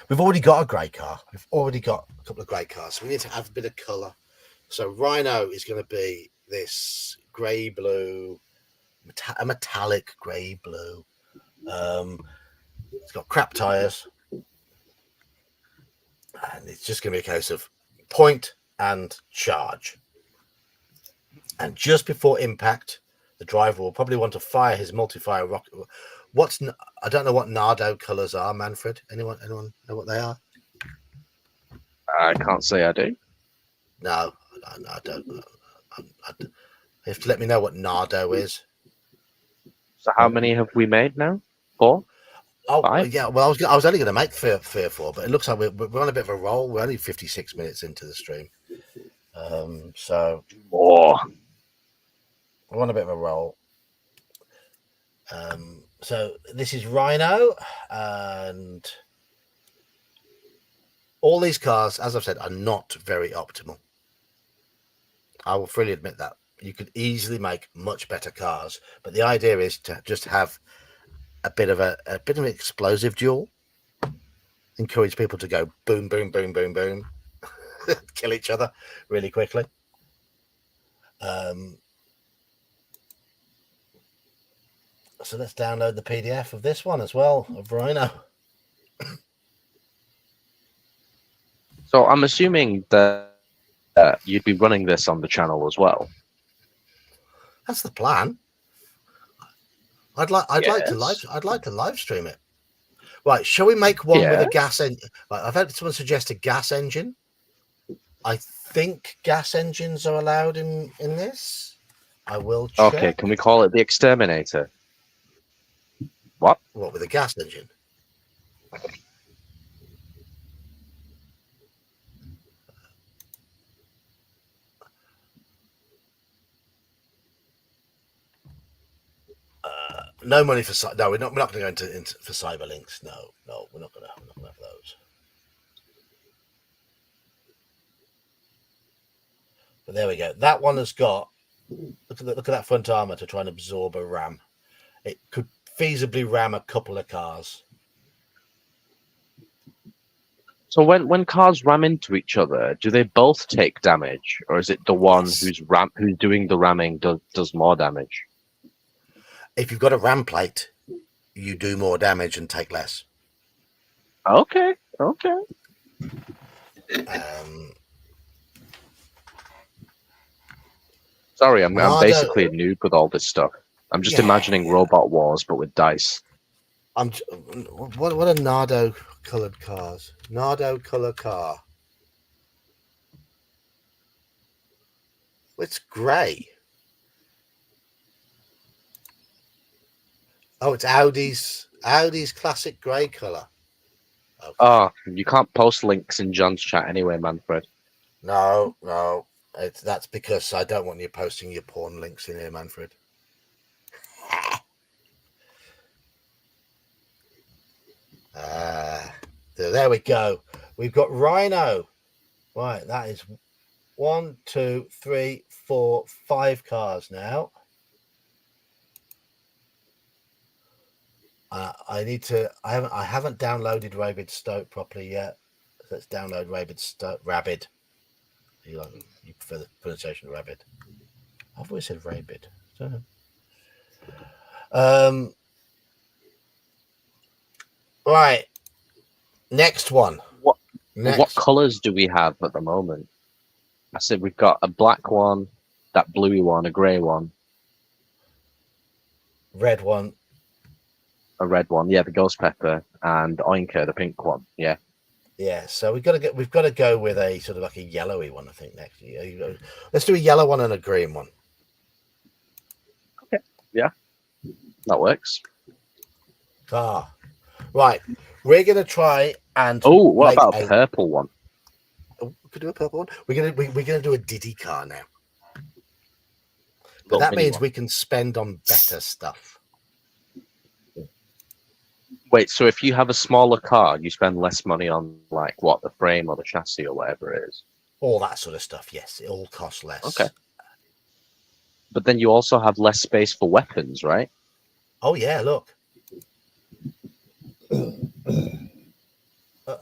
We've already got a grey car. We've already got a couple of grey cars. So we need to have a bit of colour. So Rhino is going to be this grey blue, a metallic grey blue. It's got crap tyres. And it's just going to be a case of point and charge. And just before impact, the driver will probably want to fire his multi-fire rocket. I don't know what Nardo colours are, Manfred. Anyone know what they are? I can't say I do. No, I don't. You have to let me know what Nardo is. So how many have we made now? 4? Oh, 5? yeah. Well, I was only going to make three or four, but it looks like we're on a bit of a roll. We're only 56 minutes into the stream, so More. we're on a bit of a roll. So this is Rhino, and all these cars, as I've said, are not very optimal. I will freely admit that. You could easily make much better cars, but the idea is to just have a bit of an explosive duel. Encourage people to go boom, boom, boom, boom, boom, kill each other really quickly. So let's download the PDF of this one as well, of Rhino. So I'm assuming that you'd be running this on the channel as well. That's the plan. I'd like to live stream it. Right, shall we make one with a gas engine? Right, I've had someone suggest a gas engine. I think gas engines are allowed in this. I will check. Okay, can we call it the Exterminator? What? What, with a gas engine? No money for no. We're not going to go into for cyberlinks. No, we're not going to have those. But there we go. That one has got. Look at that front armor to try and absorb a ram. It could feasibly ram a couple of cars. So when cars ram into each other, do they both take damage, or is it the one who's doing the ramming does more damage? If you've got a ram plate, you do more damage and take less. Okay. Sorry, I'm basically a noob with all this stuff. I'm just imagining Robot Wars, but with dice. What are Nardo coloured cars? Nardo colour car. It's grey. Oh, it's Audi's classic grey colour. Okay. Oh, you can't post links in John's chat anyway, Manfred. No. That's because I don't want you posting your porn links in here, Manfred. So there we go. We've got Rhino. Right, that is 1, 2, 3, 4, 5 cars now. I haven't downloaded Rabid Stoke properly yet. Let's download Rabid Stoke. Rabid. You prefer the pronunciation of Rabid? I've always said rabid. Don't know. Right. Next one. What Next. colours do we have at the moment? I said we've got a black one, that bluey one, a grey one, Red one. a red one. Yeah, the ghost pepper, and Oinker, the pink one. Yeah. Yeah, so we've got to go with a sort of like a yellowy one, I think, next. Let's do a yellow one and a green one. Okay. Yeah, that works. Right. We're gonna try and what make about a purple one? we could do a purple one. We're gonna do a Diddy car now. But that means we can spend on better stuff. Wait, so if you have a smaller car, you spend less money on like what, the frame or the chassis or whatever it is? All that sort of stuff, yes. It all costs less. Okay. But then you also have less space for weapons, right? Oh yeah, look. I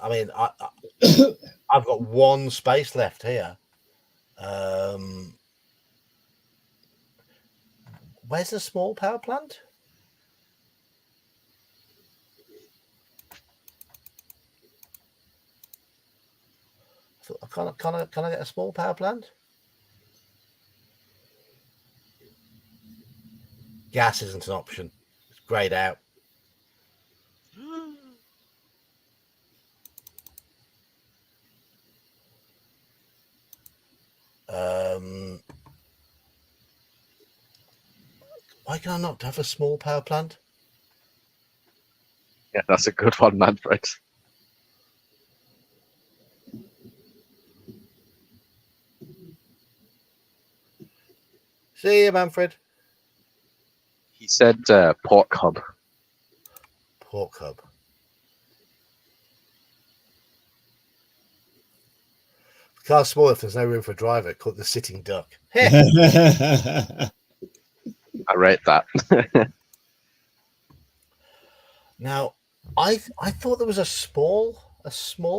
mean, I've got one space left here. Where's the small power plant? Can I get a small power plant? Gas isn't an option. It's grayed out. Why can I not have a small power plant? Yeah, that's a good one, Manfred. See you, Manfred. He said pork hub. Pork hub. The car's small if there's no room for a driver. Called the sitting duck. I rate that. Now, I thought there was a small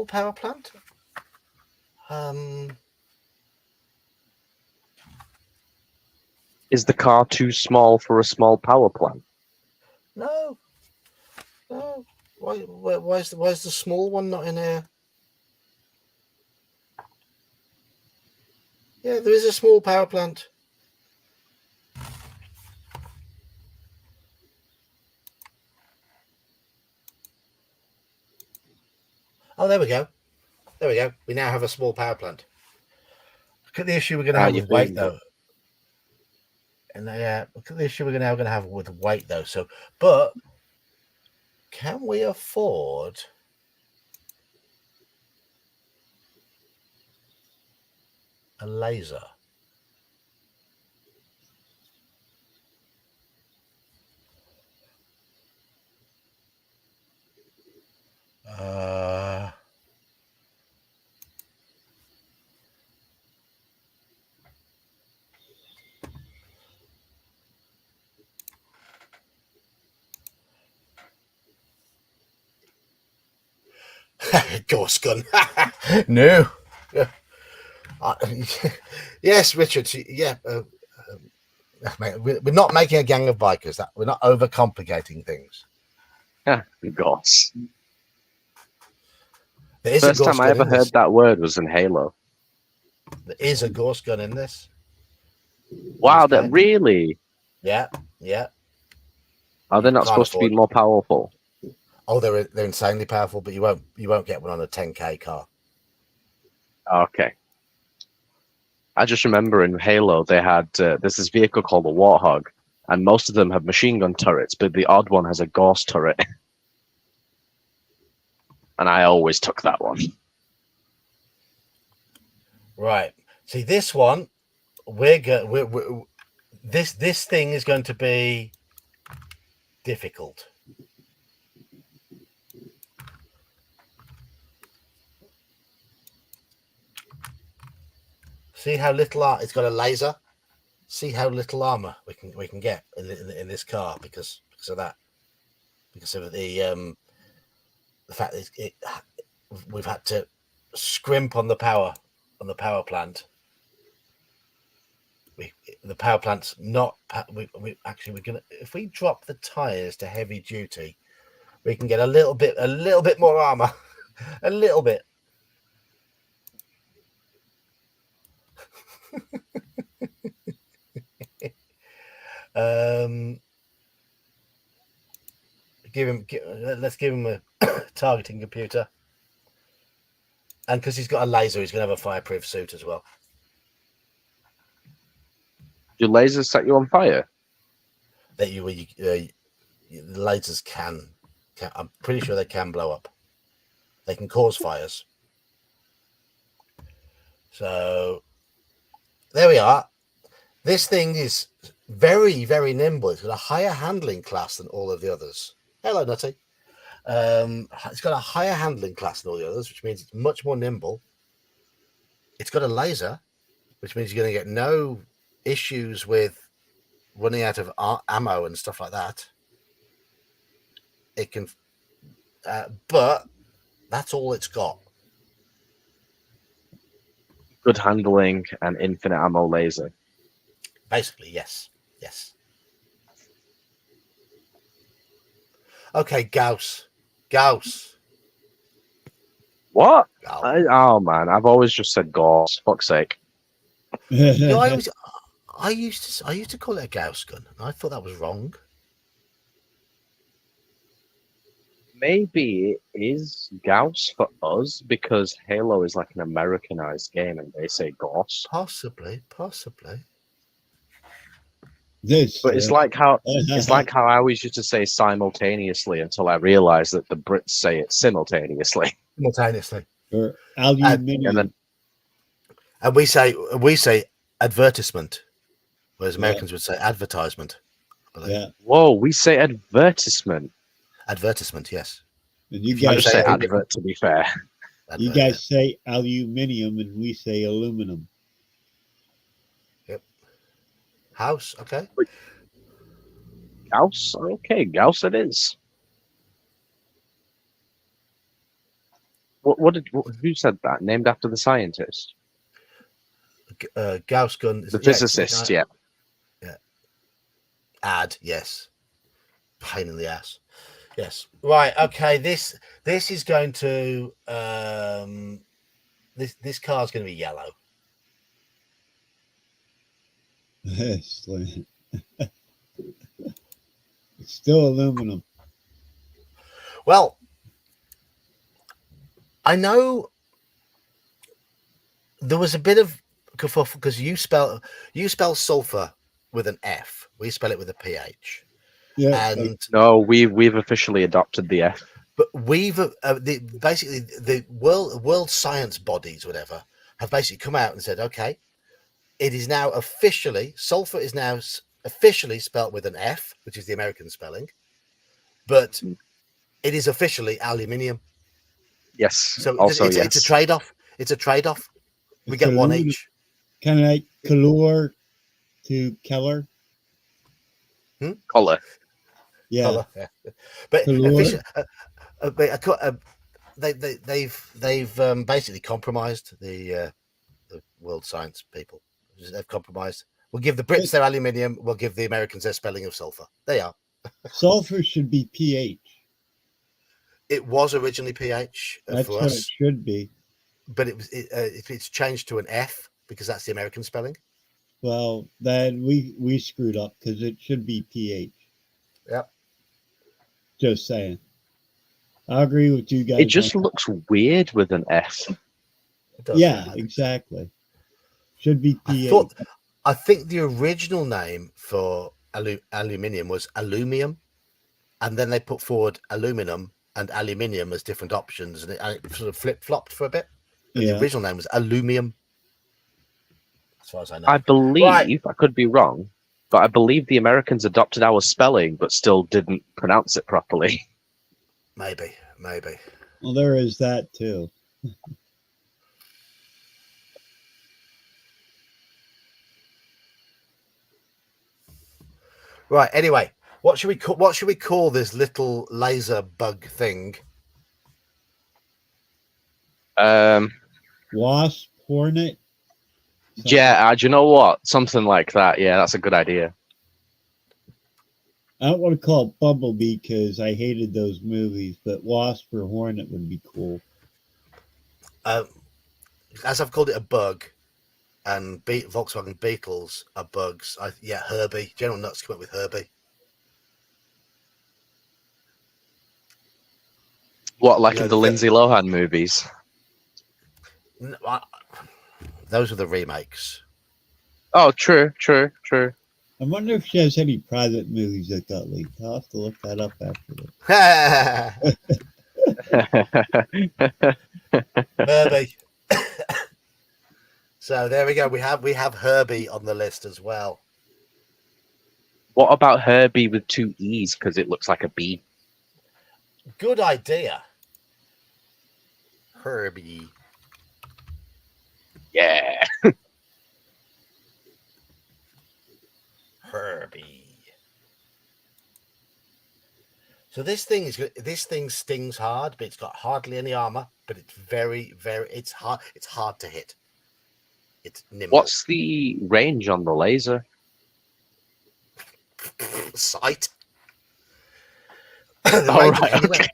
power plant. Is the car too small for a small power plant? No. Why is the small one not in here? Yeah, there is a small power plant. Oh, there we go. There we go. We now have a small power plant. Look at the issue we're going to have with weight, though. And look at the issue we're now going to have with weight, though. So, but can we afford a laser? Ghost gun. No. Yes, Richard. Yeah. Mate, we're not making a gang of bikers. We're not overcomplicating things. Yeah, gosh. First time I ever heard that word was in Halo. There is a ghost gun in this. Wow, that really? Yeah. Are they not supposed to be more powerful? Oh, they're insanely powerful, but you won't get one on a 10K car. Okay. I just remember in Halo they had there's this vehicle called the Warthog, and most of them have machine gun turrets, but the odd one has a ghost turret. And I always took that one. Right. See, this one, this thing is going to be difficult. See how little it's got a laser. See how little armor we can get in this car because of that, because of the fact that we've had to scrimp on the power plant. the power plant's not. We actually we're gonna if we drop the tires to heavy duty, we can get a little bit more armor, a little bit. Um, let's give him a targeting computer, and because he's got a laser, he's gonna have a fireproof suit as well. Do lasers set you on fire? That the lasers can. I'm pretty sure they can blow up. They can cause fires. So there we are. This thing is very, very nimble. It's got a higher handling class than all of the others. Hello, Nutty. It's got a higher handling class than all the others, which means it's much more nimble. It's got a laser, which means you're going to get no issues with running out of ammo and stuff like that. It can, but that's all it's got. Good handling and infinite ammo laser. Basically, yes. Okay, Gauss. What? Gauss. Oh man, I've always just said Gauss. Fuck's sake. No, I used to call it a Gauss gun. I thought that was wrong. Maybe it is Gauss for us because Halo is like an Americanized game and they say Gauss. Possibly. This, But it's like how I always used to say simultaneously until I realized that the Brits say it simultaneously. or aluminium. And we say advertisement, whereas Americans would say advertisement. Yeah, Whoa, we say advertisement. Advertisement, yes. and you I guys just say say advert to be fair. you guys say aluminium, and we say aluminum. House, okay. Gauss? Okay, Gauss it is. Who said that? Named after the scientist? Gauss gun. The physicist, yeah. Yes. Pain in the ass. Yes. Right. Okay. This is going to this car's going to be yellow. Excellent. It's still aluminum. Well, I know there was a bit of kerfuffle because you spell sulfur with an F. We spell it with a PH. Yeah, And No, we've officially adopted the F. but we've basically the world science bodies, whatever, have basically come out and said, okay, it is now officially sulfur is now officially spelt with an F, which is the American spelling, but it is officially aluminium. Yes. So also, it's yes. a trade-off. It's a trade-off. We it's get one aluminum. each. Kind of like Kalor to Keller. Collar. Yeah, Colour, yeah. But Kalor. they've basically compromised the world science people. They've compromised. We'll give the Brits their aluminium. We'll give the Americans their spelling of sulfur. They are. Sulfur should be pH. It was originally pH That's for what it us, should be. but it's changed to an F because that's the American spelling. Well, then we screwed up because it should be pH. Yep. Just saying. I agree with you guys. It just looks weird with an F. It does, Yeah, exactly. Should be pH. I think the original name for aluminium was alumium, and then they put forward aluminum and aluminium as different options, and it sort of flip-flopped for a bit. But Yeah. the original name was aluminum, as far as I know. I believe, Right. I could be wrong, but I believe the Americans adopted our spelling but still didn't pronounce it properly. Maybe. Well, there is that too. Right. Anyway, what should we call this little laser bug thing? Wasp, hornet, Yeah, do you know what? Something like that. Yeah, that's a good idea. I don't want to call it Bumblebee because I hated those movies, but Wasp or Hornet would be cool. As I've called it a bug, and Volkswagen Beetles are bugs. Herbie. General Nuts come up with Herbie. What, like You know, in the Lindsay Lohan movies? Those are the remakes. Oh, true. I wonder if she has any private movies that got leaked. I'll have to look that up after this. Herbie. So there we go. We have Herbie on the list as well. What about Herbie with 2 E's because it looks like a bee? Good idea. Herbie. Yeah. Herbie. So this thing stings hard, but it's got hardly any armor. But it's it's hard to hit. It's nimble. What's the range on the laser? Sight. Oh, right, okay.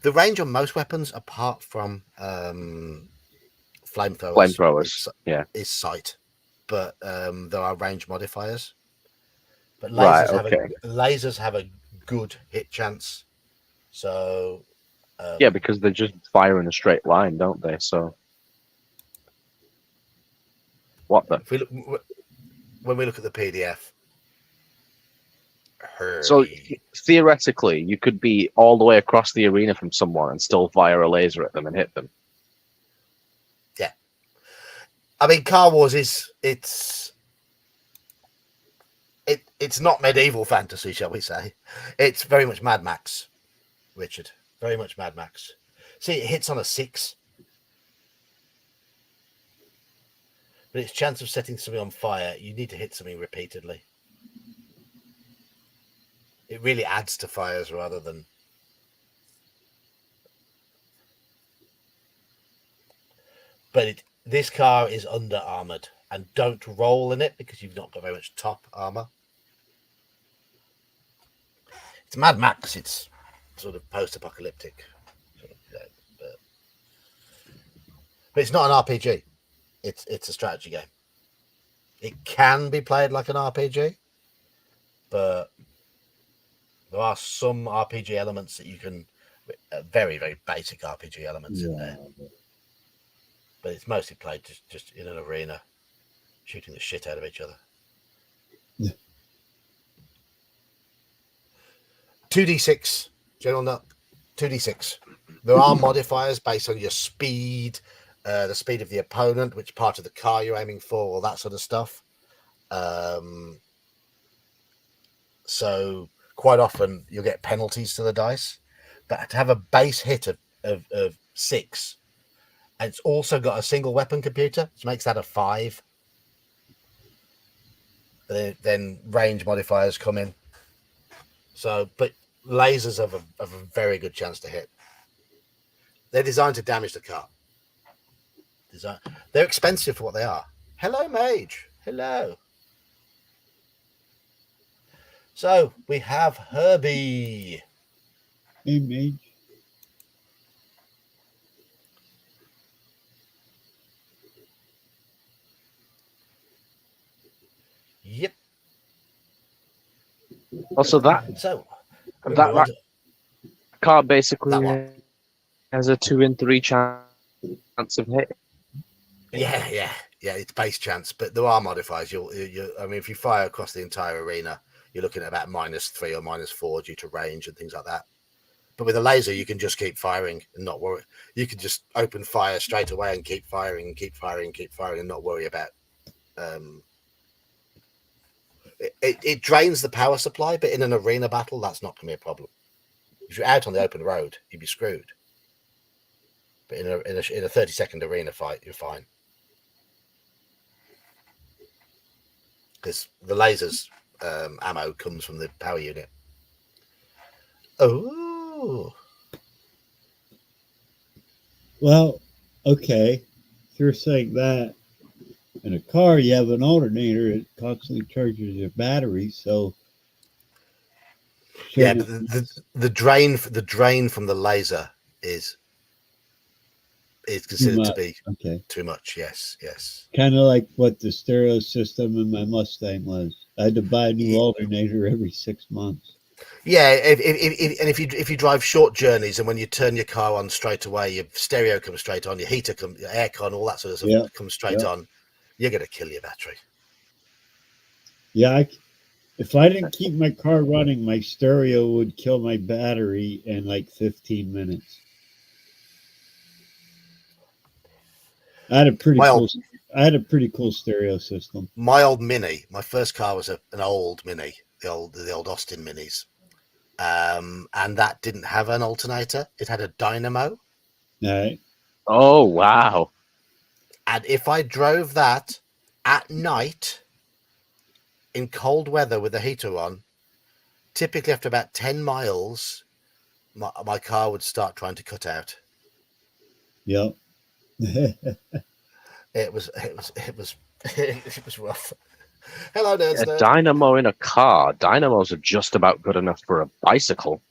The range on most weapons, apart from flamethrowers, is sight. But there are range modifiers. But lasers have a good hit chance. So yeah, because they just fire in a straight line, don't they? So what the? When we look at the PDF, Herbie. So theoretically, you could be all the way across the arena from someone and still fire a laser at them and hit them. Yeah, I mean, Car Wars it's not medieval fantasy, shall we say? It's very much Mad Max, Richard. Very much Mad Max. See, it hits on a 6. But its chance of setting something on fire, you need to hit something repeatedly. It really adds to fires rather than... But this car is under-armoured. And don't roll in it because you've not got very much top armour. It's Mad Max. It's sort of post-apocalyptic. But it's not an RPG. It's a strategy game. It can be played like an RPG, but there are some RPG elements that you can, very, very basic RPG elements in there. But it's mostly played just in an arena, shooting the shit out of each other. Yeah. 2d6, General Nut, 2d6. There are modifiers based on your speed, the speed of the opponent, which part of the car you're aiming for, all that sort of stuff. So quite often you'll get penalties to the dice, but to have a base hit of 6, and it's also got a single weapon computer, which makes that a 5. Then range modifiers come in. So, but lasers have a very good chance to hit. They're designed to damage the car. They're expensive for what they are. Hello, Mage. Hello. So we have Herbie. Hey, Mage. Yep. Also, that car basically has a 2 in 3 chance of hit. Yeah. It's base chance, but there are modifiers. I mean, if you fire across the entire arena, you're looking at about -3 or -4 due to range and things like that. But with a laser, you can just keep firing and not worry. You can just open fire straight away and keep firing and keep firing and keep firing and not worry about. It drains the power supply, but in an arena battle, that's not going to be a problem. If you're out on the open road, you'd be screwed. But in a 30-second arena fight, you're fine. Because the laser's ammo comes from the power unit. Oh. Well, okay. If you're saying that, In a car, you have an alternator. It constantly charges your battery, so Yeah, shouldn't but the drain from the laser is too considered to much. be Okay, too much. Yes, yes. kind of like what the stereo system in my Mustang was. I had to buy a new alternator every 6 months. Yeah, and if you drive short journeys and when you turn your car on straight away, your stereo comes straight on, your heater comes, your aircon, all that sort of stuff Yeah, comes straight yeah, on, you're gonna kill your battery. yeah. If I didn't keep my car running, my stereo would kill my battery in like 15 minutes. I had a pretty My cool. old I had a pretty cool stereo system. my old Mini, my first car was an old Mini, the old Austin Minis, and that didn't have an alternator. It had a dynamo, All right. Oh wow. and if I drove that at night in cold weather with the heater on, typically after about 10 miles, my car would start trying to cut out. Yep. It was it was rough. Hello, A nerds nerd. dynamo in a car. Dynamos are just about good enough for a bicycle.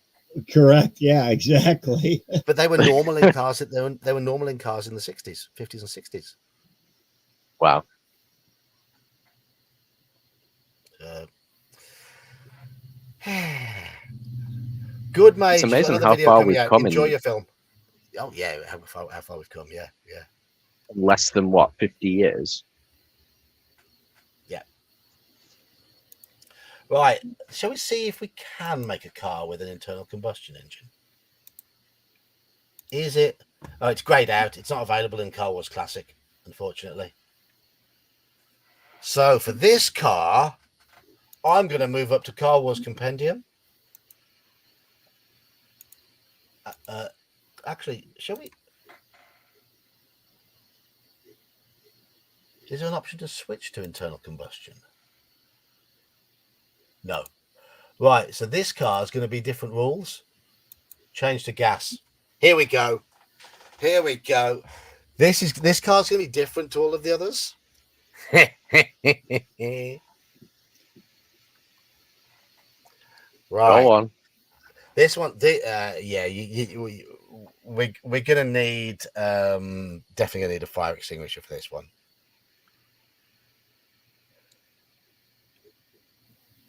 Correct. Yeah. Exactly. But they were normal in cars. They were normal in cars in the 60s, 50s, and 60s. Wow. Uh, good, It's mate. You've got amazing another how video far coming we've out. come Enjoy in your film. Oh yeah, how far we've come. Yeah, yeah, less than what, 50 years? yeah. Right. Shall we see if we can make a car with an internal combustion engine? Is it? Oh, it's greyed out. It's not available in Car Wars Classic, unfortunately. So for this car, I'm going to move up to Car Wars Compendium. Actually, shall we? Is there an option to switch to internal combustion? No. Right, so this car is going to be different rules. Change to gas. Here we go. Here we go. This car's going to be different to all of the others. Right. Go on. This one, yeah, we're gonna need definitely gonna need a fire extinguisher for this one.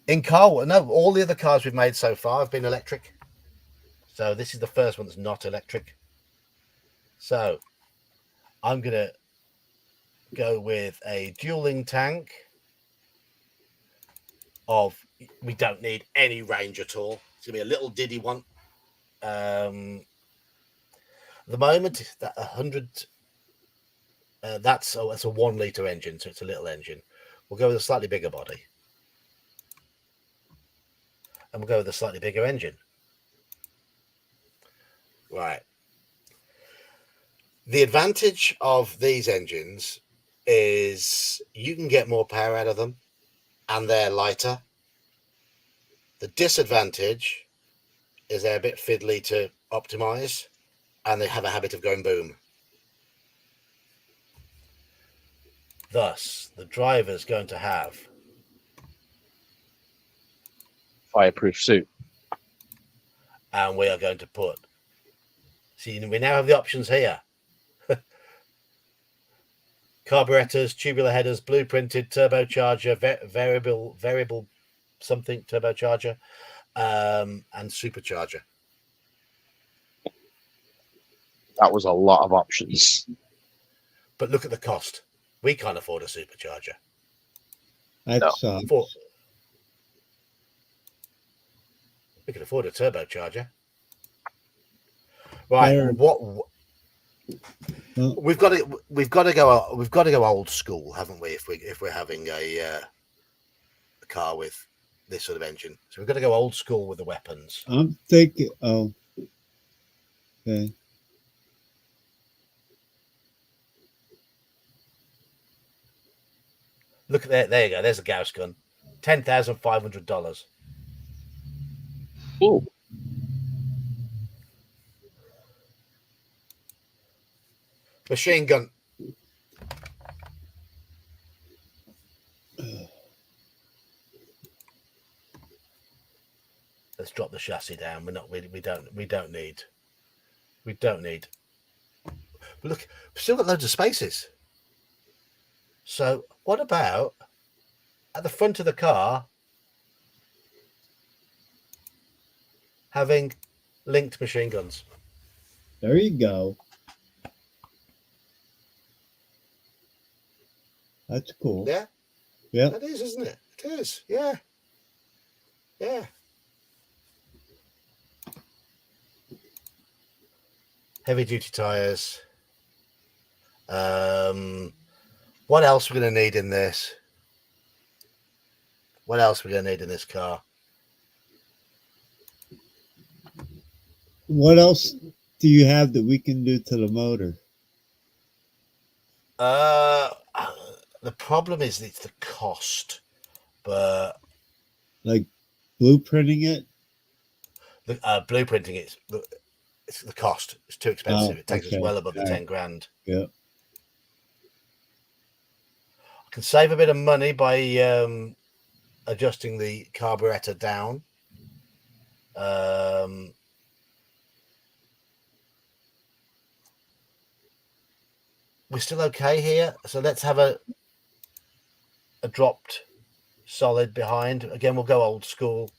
In car, no, all the other cars we've made so far have been electric. So this is the first one that's not electric. So I'm gonna go with a dueling tank of. We don't need any range at all. It's gonna be a little diddy one. The moment that 100. That's a 1 litre engine, so it's a little engine. We'll go with a slightly bigger body. And we'll go with a slightly bigger engine. Right. The advantage of these engines is you can get more power out of them and they're lighter. The disadvantage is they're a bit fiddly to optimize and they have a habit of going boom. Thus, the driver's going to have Fireproof suit. and we are going to put. See, we now have the options here. Carburetors, tubular headers, blueprinted turbocharger, variable something turbocharger, and supercharger. That was a lot of options. But look at the cost. We can't afford a supercharger. That's We can afford a turbocharger. Right. What we've got to go old school, haven't we? If we're having a car with this sort of engine, so we've got to go old school with the weapons. I'm thinking. Oh, okay. Look at that. There you go. There's a Gauss gun. $10,500. Ooh. Machine gun. Let's drop the chassis down. We don't need. But look, we've still got loads of spaces. So what about at the front of the car having linked machine guns? There you go. That's cool. Yeah, Yeah. that is, isn't it? It is. Yeah. Yeah. Heavy duty tires. What else we're going to need in this? What else we're going to need in this car? What else do you have that we can do to the motor? The problem is it's the cost, but Like blueprinting it? the blueprinting it's the cost. It's too expensive. It takes us well above the 10 grand. Yeah. I can save a bit of money by adjusting the carburetor down. We're still okay here, so let's have a dropped solid behind. Again, we'll go old school.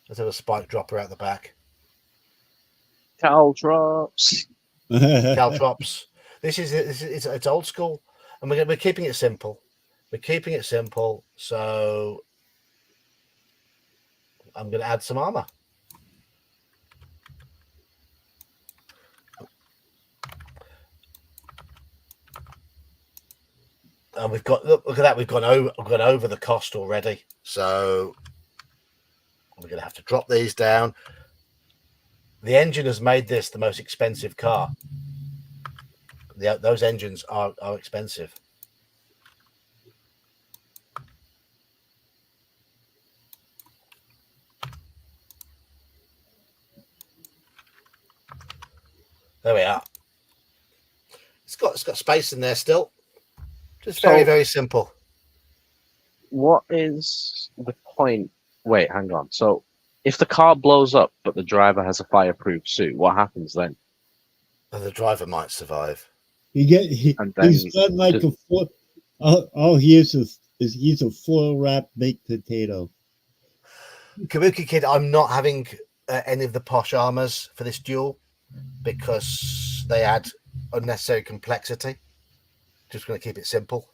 Let's have a spike dropper out the back. Caltrops. Caltrops. It's old school, and we're keeping it simple. We're keeping it simple, so I'm going to add some armor. And we've got look at that. We've gone over the cost already, so we're going to have to drop these down. The engine has made this the most expensive car. Those engines are expensive. There we are. It's got space in there still. Just very, very simple. What is the point? Wait, hang on. So, if the car blows up but the driver has a fireproof suit, what happens then? And the driver might survive. He's done like a full. All he is he's a full wrapped baked potato. Kabuki Kid, I'm not having any of the posh armors for this duel because they add unnecessary complexity. Just going to keep it simple.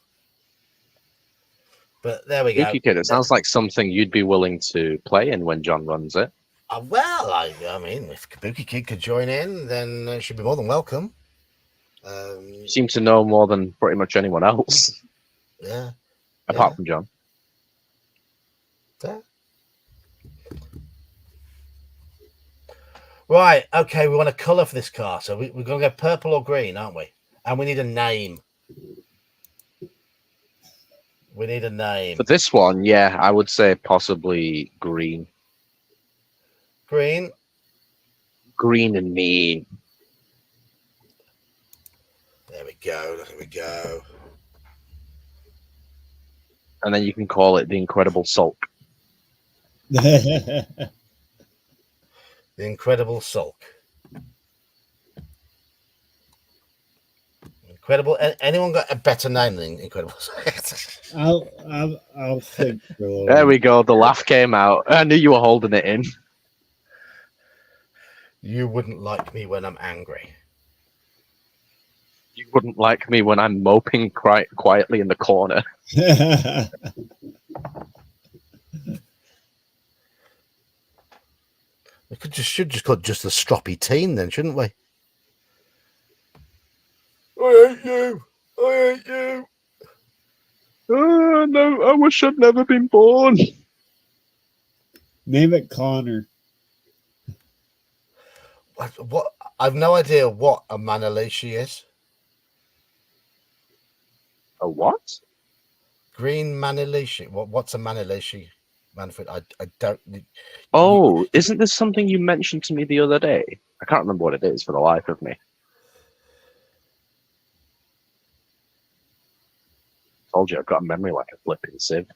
But there we go. Kabuki Kid, it sounds like something you'd be willing to play in when John runs it. Well, I mean, if Kabuki Kid could join in, then she'd be more than welcome. You seem to know more than pretty much anyone else. Yeah. Apart from John. Yeah. Right, okay, we want a colour for this car. So we're going to go purple or green, aren't we? And we need a name. We need a name. For this one, yeah, I would say possibly green. Green? Green and mean. There we go, there we go. And then you can call it the Incredible Sulk. The Incredible Sulk. Incredible. Anyone got a better name than Incredible Sulk? I'll think for a little. There we go. The laugh came out. I knew you were holding it in. You wouldn't like me when I'm angry. You wouldn't like me when I'm moping quietly in the corner. We should just call it just the stroppy teen then, shouldn't we? I hate you. I hate you. Oh, no, I wish I'd never been born. Name it Connor. What? I've no idea what a Manalishi is. A what? Green Manalishi. What's a Manalishi, Manfred? I don't. Oh, isn't this something you mentioned to me the other day? I can't remember what it is for the life of me. Told you I've got a memory like a flipping sieve.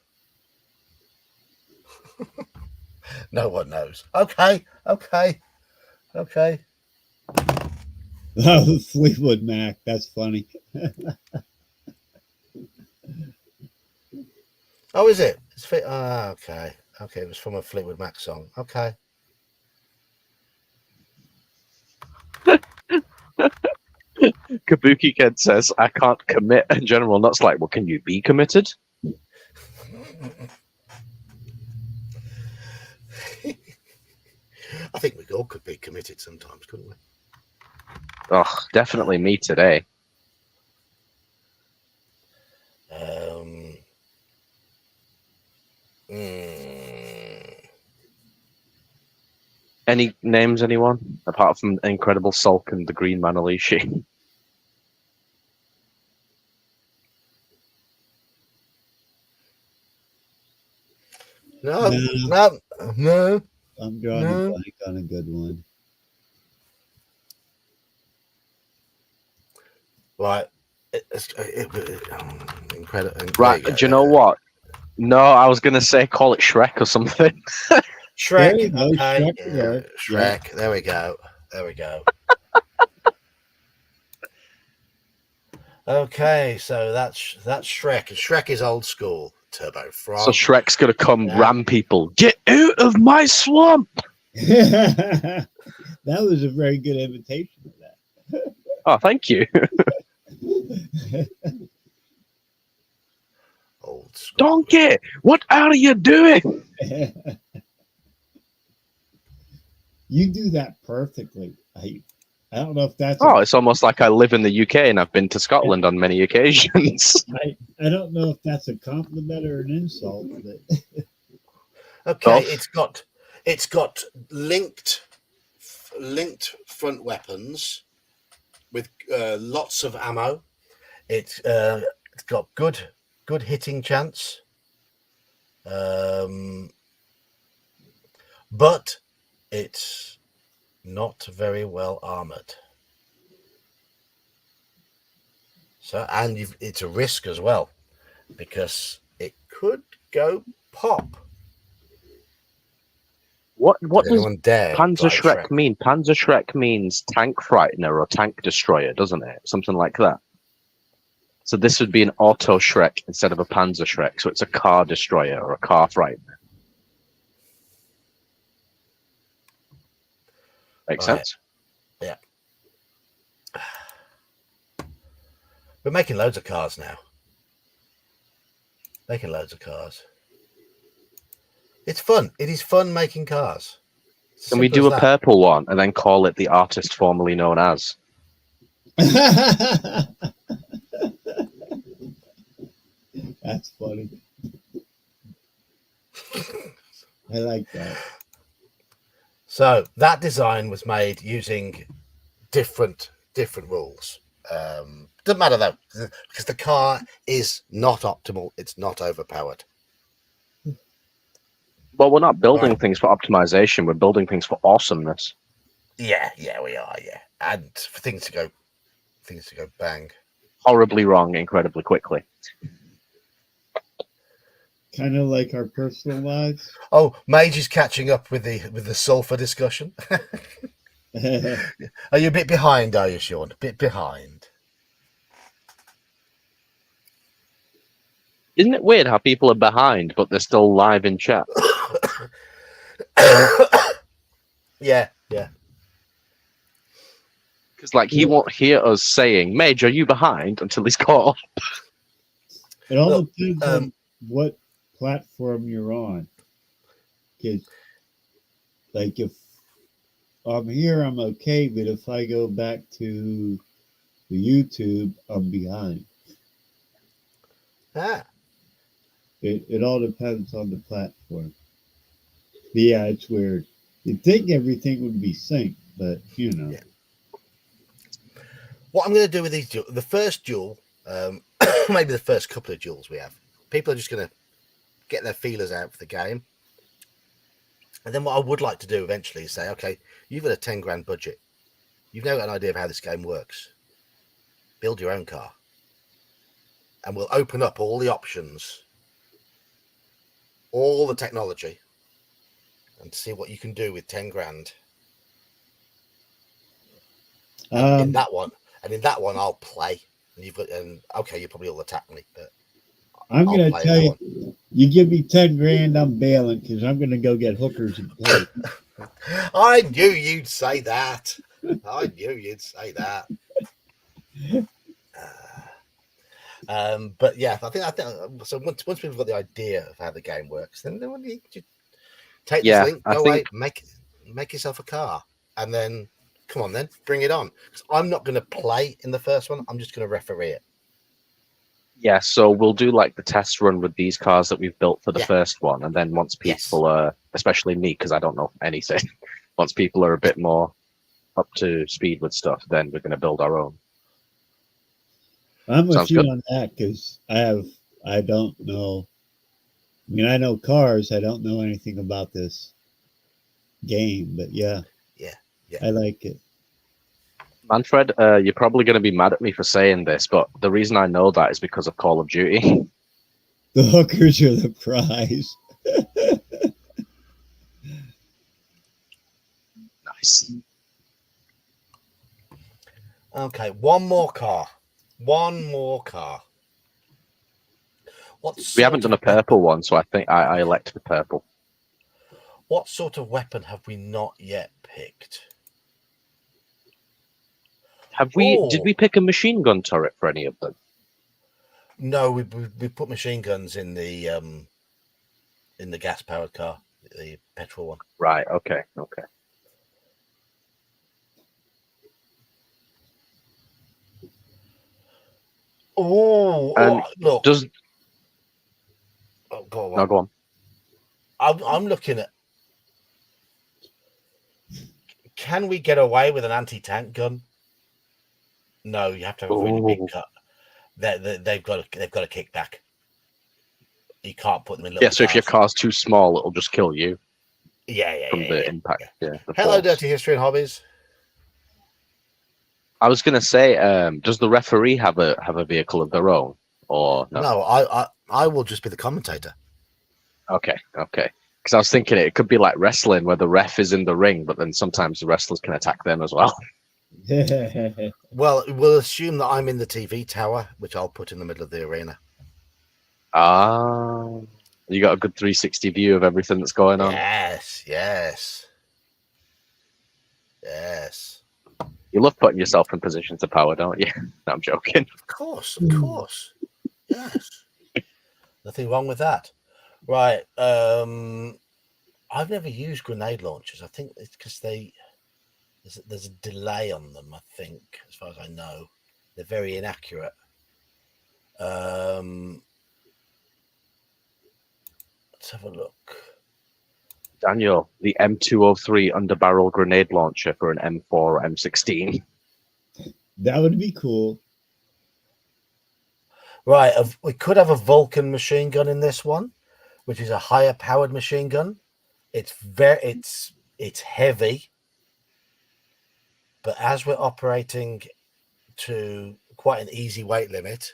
No one knows. Okay. Oh, Fleetwood Mac. That's funny. Oh, is it? Okay. Okay, it was from a Fleetwood Mac song. Okay. Kabuki Kid says, I can't commit in general. And that's like, well, can you be committed? I think we all could be committed sometimes, couldn't we? Oh, definitely me today. Um, mm, Any names, anyone? Apart from Incredible Sulk and the Green Manalishi. no, No, no. I'm drawing a No. blank on a good one. Right. Incredible. Right, do you know what? No, I was going to say call it Shrek or something. There Shrek. you go, Okay. Shrek Yeah, works, Shrek. There we go. Okay, so that's Shrek. Shrek is old school. Turbo Frog. So Shrek's going to come Yeah. ram people. Get out of my swamp! That was a very good imitation of that. Oh, thank you. Old school. Donkey, what are you doing? You do that perfectly. I don't know if that's. Oh, it's almost like I live in the UK and I've been to Scotland on many occasions. I don't know if that's a compliment or an insult. But Okay, Both. it's got linked front weapons with lots of ammo. It's got good hitting chance. But it's not very well armored. So, and it's a risk as well because it could go pop. What does anyone dare Panzer drive Shrek mean? Panzer Shrek means tank frightener or tank destroyer, doesn't it? Something like that. So this would be an auto Shrek instead of a Panzer Shrek. So it's a car destroyer or a car frightener. Makes Right. sense? Yeah. We're making loads of cars now. Making loads of cars. It's fun. It is fun making cars. Can we do a purple one and then call it the artist formerly known as? That's funny. I like that. So that design was made using different rules. Doesn't matter though, because the car is not optimal. It's not overpowered. Well, we're not building Right. things for optimization. We're building things for awesomeness. Yeah, we are. Yeah, and for things to go bang. Horribly wrong, incredibly quickly. Kind of like our personal lives. Oh, Mage is catching up with the sulfur discussion. Are you a bit behind? Are you, Sean? A bit behind. Isn't it weird how people are behind, but they're still live in chat? Yeah. Because like he won't hear us saying, "Mage, are you behind?" until he's caught up. It all Look, depends on what platform you're on. Because, like, if I'm here, I'm okay. But if I go back to the YouTube, I'm behind. Ah. It all depends on the platform. But yeah, it's weird. You'd think everything would be synced, but you know. Yeah. What I'm going to do with these the first duel, maybe the first couple of duels we have, people are just going to get their feelers out for the game. And then what I would like to do eventually is say, okay, you've got a 10 grand budget. You've now got an idea of how this game works. Build your own car. And we'll open up all the options, all the technology, and see what you can do with 10 grand. Um, In that one, I'll play. And okay, you probably all attack me, but I'm I'll gonna play in tell that you, you give me 10 grand, I'm bailing because I'm gonna go get hookers and play. one. I knew you'd say that. I knew you'd say that. But yeah, I think so. Once we've got the idea of how the game works, then you take this Yeah, link, I go think away, make yourself a car, and then come on, then bring it on. 'Cause I'm not going to play in the first one. I'm just going to referee it. yeah. So we'll do like the test run with these cars that we've built for the Yeah. first one, and then once Yes. people are, especially me, because I don't know anything, once people are a bit more up to speed with stuff, then we're going to build our own. I'm with Sounds you good. on that because I don't know. I mean, I know cars. I don't know anything about this game, but yeah, Yeah. I like it. Manfred, you're probably going to be mad at me for saying this, but the reason I know that is because of Call of Duty. The hookers are the prize. Nice. Okay, one more car. One more car. We haven't done a purple one, so I think I elect the purple. What sort of weapon have we not yet picked? Have we? Oh. Did we pick a machine gun turret for any of them? No, we put machine guns in the gas powered car, the petrol one. Right. Okay. Okay. Oh, look. Does go on. no, go on. I'm looking at. Can we get away with an anti-tank gun? No, you have to have a really big cut. They've got to kick back. You can't put them in little Yeah. So if your cars. car's too small, it'll just kill you from the Yeah. impact. Yeah. the Hello, force. Dirty History and Hobbies. I was gonna say, does the referee have a vehicle of their own, or no? No, I will just be the commentator. Okay. Okay. Because I was thinking it could be like wrestling, where the ref is in the ring, but then sometimes the wrestlers can attack them as well. Well, we'll assume that I'm in the TV tower, which I'll put in the middle of the arena. Ah, you got a good 360 view of everything that's going on. Yes. You love putting yourself in positions of power, don't you? No, I'm joking. Of course. Yes. Nothing wrong with that. Right. I've never used grenade launchers. I think it's because there's a delay on them, I think, as far as I know. They're very inaccurate. Let's have a look. Daniel, the M203 underbarrel grenade launcher for an M4 or M16. That would be cool. Right, we could have a Vulcan machine gun in this one, which is a higher powered machine gun. It's heavy, but as we're operating to quite an easy weight limit,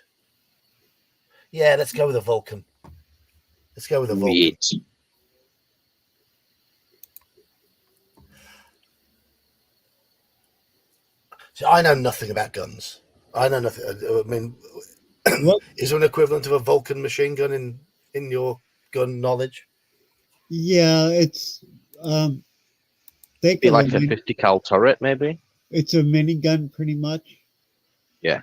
yeah, let's go with a Vulcan. Meat. So I know nothing about guns. I know nothing. I mean, What? Is there an equivalent of a Vulcan machine gun in your gun knowledge? Yeah, it's think Be of like a 50 cal turret, maybe. it's a minigun, pretty much. Yeah.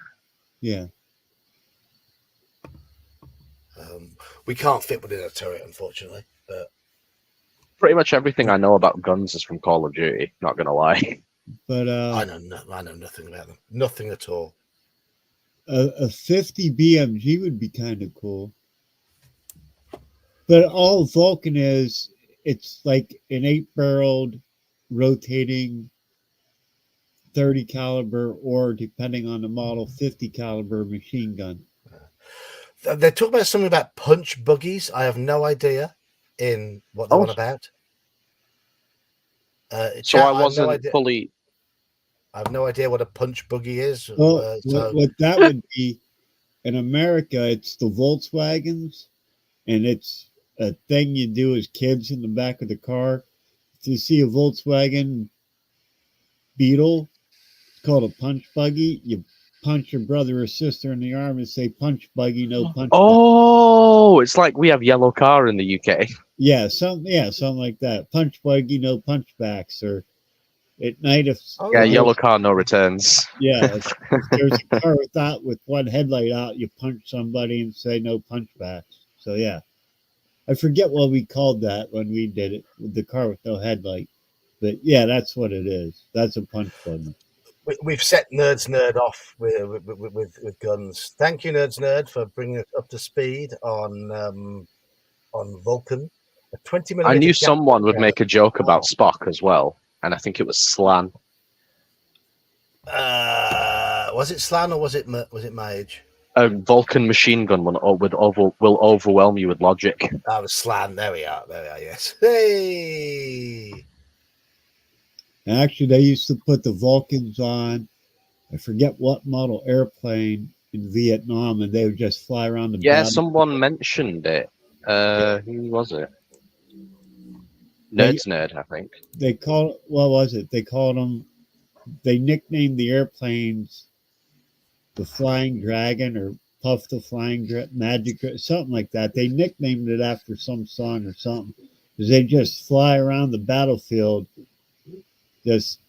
We can't fit within a turret, unfortunately. But Pretty much everything I know about guns is from Call of Duty. Not gonna lie. But I know nothing about them. Nothing at all. a 50 BMG would be kind of cool. But all Vulcan is, it's like an 8-barreled rotating 30 caliber, or depending on the model, 50 caliber machine gun. They're talking about something about punch buggies. I have no idea in what they're on about. So I wasn't fully. I have no idea what a punch buggy is. Well, what that would be in America, it's the Volkswagens, and it's a thing you do as kids in the back of the car. to see a Volkswagen Beetle, it's called a punch buggy. You punch your brother or sister in the arm and say punch buggy, no punch buggy. Oh, it's like we have yellow car in the UK. Yeah, something like that. Punch buggy, no punchbacks. Or at night, if Oh, Yeah, right. yellow car, no returns. if there's a car with one headlight out, you punch somebody and say no punchbacks. So yeah, I forget what we called that when we did it with the car with no headlight. But yeah, that's what it is. That's a punch buggy. We've set Nerds Nerd off with guns. Thank you, Nerds Nerd, for bringing us up to speed on Vulcan. A 20 I millimeter. knew someone would make a joke about Spock as well, and I think it was Slan. Was it Slan or was it Mage? A Vulcan machine gun will overwhelm you with logic. That was Slan. There we are. Yes. Hey. And actually, they used to put the Vulcans on, I forget what model airplane in Vietnam, and they would just fly around the Yeah, battle. someone mentioned it. Who was it? Nerds Nerd, I think. They call what was it? They nicknamed the airplanes the Flying Dragon or Puff the Flying Magic, something like that. They nicknamed it after some song or something, because they just fly around the battlefield, just,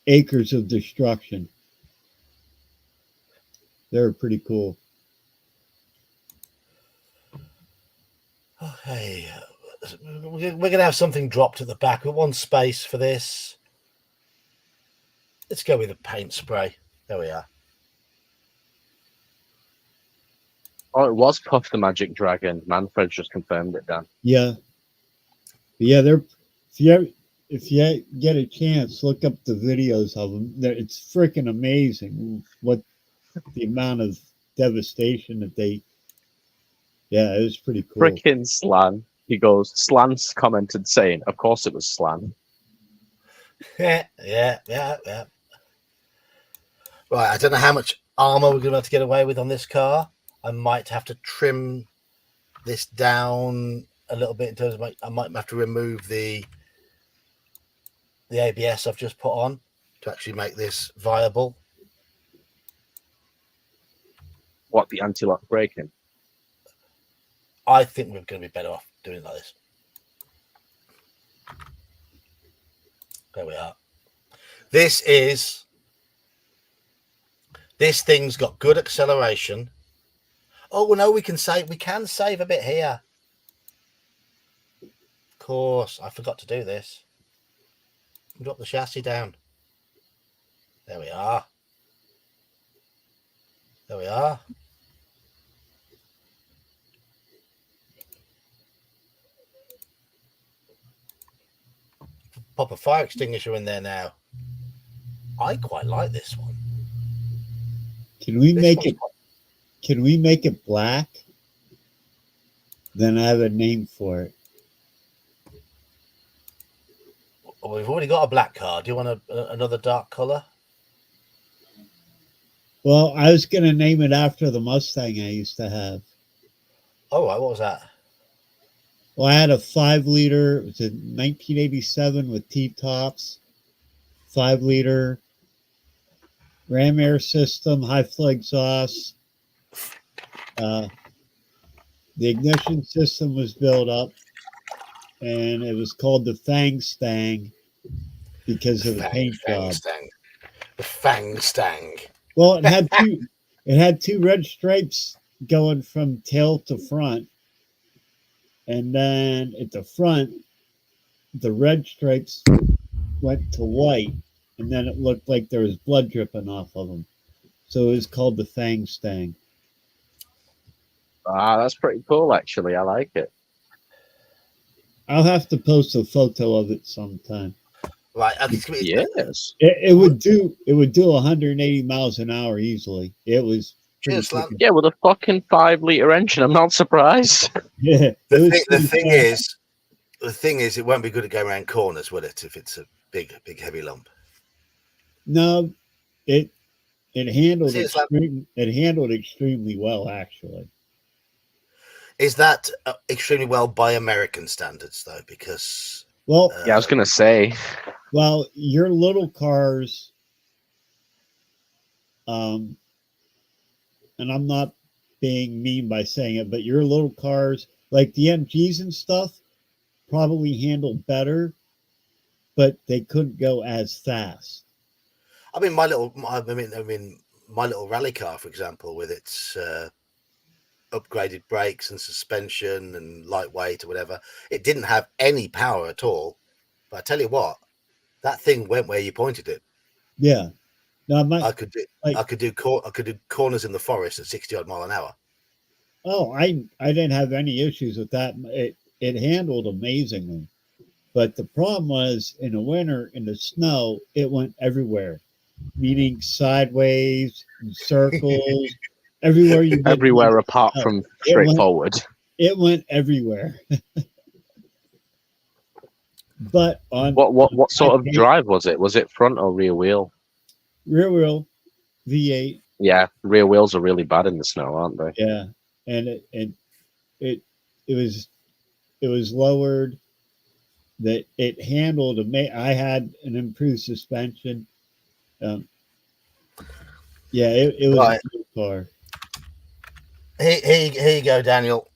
acres of destruction. They're pretty cool. Okay, we're going to have something dropped at the back. We want space for this. Let's go with a paint spray. There we are. Oh, it was Puff the Magic Dragon. Manfred just confirmed it, Dan. Yeah. If you get a chance, look up the videos of them. It's freaking amazing what the amount of devastation that they. Yeah, it was pretty cool. Frickin' Slan. He goes, Slan's commented saying, of course it was Slan. Yeah. Right, I don't know how much armor we're going to have to get away with on this car. I might have to trim this down a little bit in terms of I might have to remove the ABS I've just put on to actually make this viable. What, the anti-lock braking? I think we're going to be better off doing it like this. There we are. This thing's got good acceleration. Oh no, we can save a bit here. Of course, I forgot to do this. Drop the chassis down. There we are. Pop a fire extinguisher in there now. I quite like this one. Can we make it black? Then I have a name for it. Well, we've already got a black car. Do you want another dark color? Well, I was going to name it after the Mustang I used to have. Oh, right. What was that? Well, I had a 5-liter. It was a 1987 with T-tops. 5-liter ram air system, high flow exhaust. The ignition system was built up, and it was called the Fang Stang because of the paint job. The Fang Stang. Well, it had two red stripes going from tail to front, and then at the front, the red stripes went to white, and then it looked like there was blood dripping off of them. So it was called the Fang Stang. Ah, that's pretty cool, actually. I like it. I'll have to post a photo of it sometime. Right. Yes. It would do 180 miles an hour easily. It was Cheers, Slan. Yeah, with a fucking 5-liter engine. I'm not surprised. Yeah. The thing is, it won't be good at going around corners, will it? If it's a big heavy lump. No, it handled Cheers, Slan. it handled extremely well, actually. Is that extremely well by American standards, though? Because Well, Yeah, I was gonna say. well, your little cars, um, and I'm not being mean by saying it, but your little cars, like the MGs and stuff, probably handle better, but they couldn't go as fast. I mean, my little rally car, for example, with its upgraded brakes and suspension and lightweight or whatever, it didn't have any power at all. But I tell you what, that thing went where you pointed it. Yeah. Now, I could do, like, I could do corners in the forest at 60 odd mile an hour. oh, I didn't have any issues with that. It handled amazingly. But the problem was in the winter, in the snow, it went everywhere, meaning sideways, in circles, everywhere you didn't want Everywhere it apart to go. from It went, straightforward. it went everywhere. But on What sort of I- drive was it? Was it front or rear wheel? rear wheel V8, Yeah, rear wheels are really bad in the snow, aren't they? yeah, and it it was it was lowered. That it handled. I had an improved suspension. Um, yeah, it was Right. a good car. Here you go, Daniel.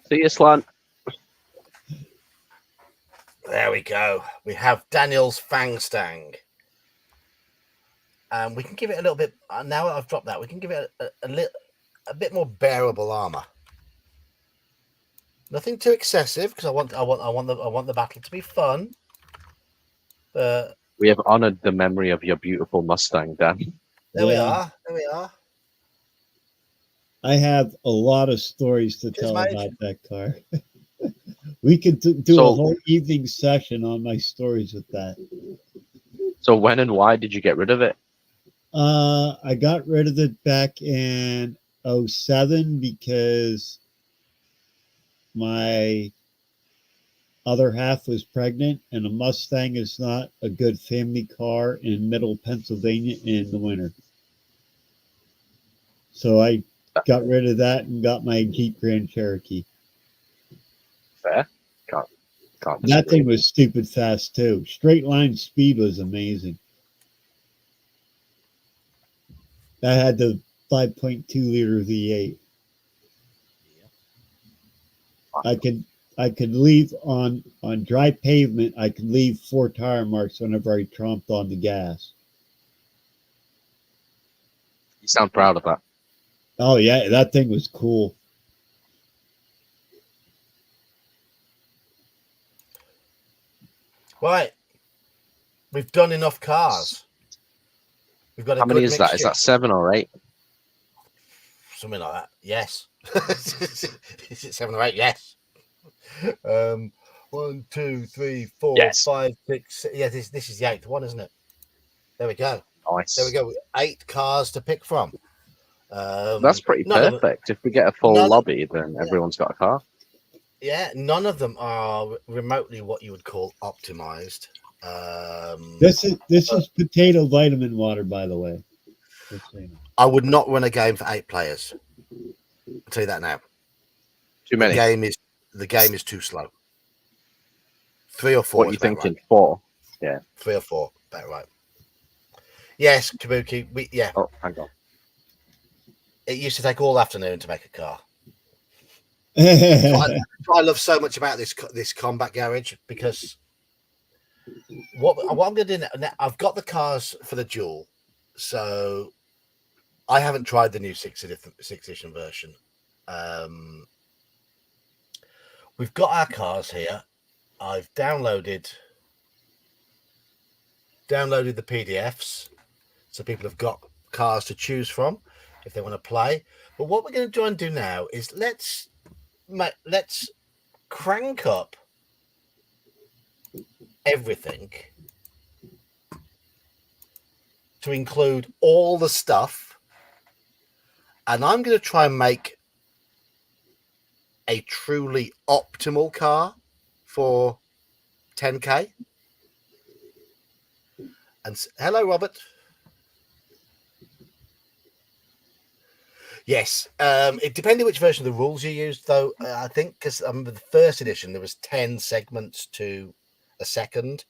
See you, Slant. There we go. We have Daniel's Fangstang. We can give it a little bit. Now that I've dropped that, we can give it a bit more bearable armor. Nothing too excessive because I want the battle to be fun. We have honoured the memory of your beautiful Mustang, Dan. There we Yeah. are. There we are. I have a lot of stories to Cheers, tell mate. about that car. We could do So- a whole evening session on my stories with that. So when and why did you get rid of it? I got rid of it back in 07 because my other half was pregnant, and a Mustang is not a good family car in middle Pennsylvania in the winter. So I got rid of that and got my Jeep Grand Cherokee. Fair. Can't That disagree. thing was stupid fast too. Straight line speed was amazing. That had the 5.2 liter V8. I could leave on dry pavement. I could leave 4 tire marks whenever I tromped on the gas. You sound proud of that. Oh yeah, that thing was cool. Right. We've done enough cars. We've got a How many good is that? Is mixture. that 7 or 8? Something like that. Yes. Is it 7 or 8? Yes. 1, 2, 3, 4, Yes. 5, 6. Yeah, this is the 8th one, isn't it? There we go. Nice. There we go. 8 cars to pick from. That's pretty none of them- perfect. If we get a full none of- lobby, then everyone's got a car. Yeah, none of them are remotely what you would call optimized. This is potato vitamin water, by the way. Just so you know. I would not run a game for 8 players. I'll tell you that now. Too many. The game is too slow. 3 or 4. What are you is about thinking? right. 4? 3 or 4, about right. Yes, Kabuki. Oh, hang on. It used to take all afternoon to make a car. What I love so much about this combat garage, because what I'm going to do now, I've got the cars for the duel, so I haven't tried the new 6th edition version. We've got our cars here. I've downloaded the PDFs, so people have got cars to choose from if they want to play. But what we're going to try and do now is let's crank up everything to include all the stuff, and I'm going to try and make a truly optimal car for 10k. And hello, Robert. Yes. It depended which version of the rules you used, though. I think because the first edition there was 10 segments to a second,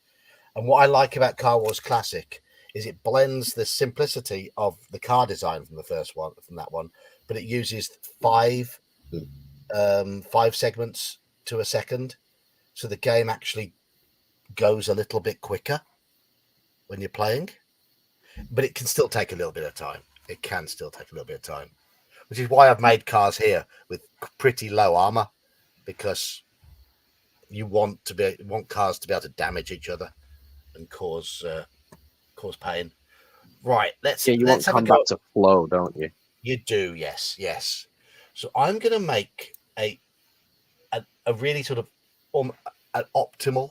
and what I like about Car Wars Classic is it blends the simplicity of the car design from the first one, from that one, but it uses five segments to a second, so the game actually goes a little bit quicker when you're playing, but it can still take a little bit of time. It can still take a little bit of time, which is why I've made cars here with pretty low armor, because you want cars to be able to damage each other and cause pain. Right, let's Yeah, you want have a go. combat to flow, don't you? You do, yes. So I'm going to make a really sort of an optimal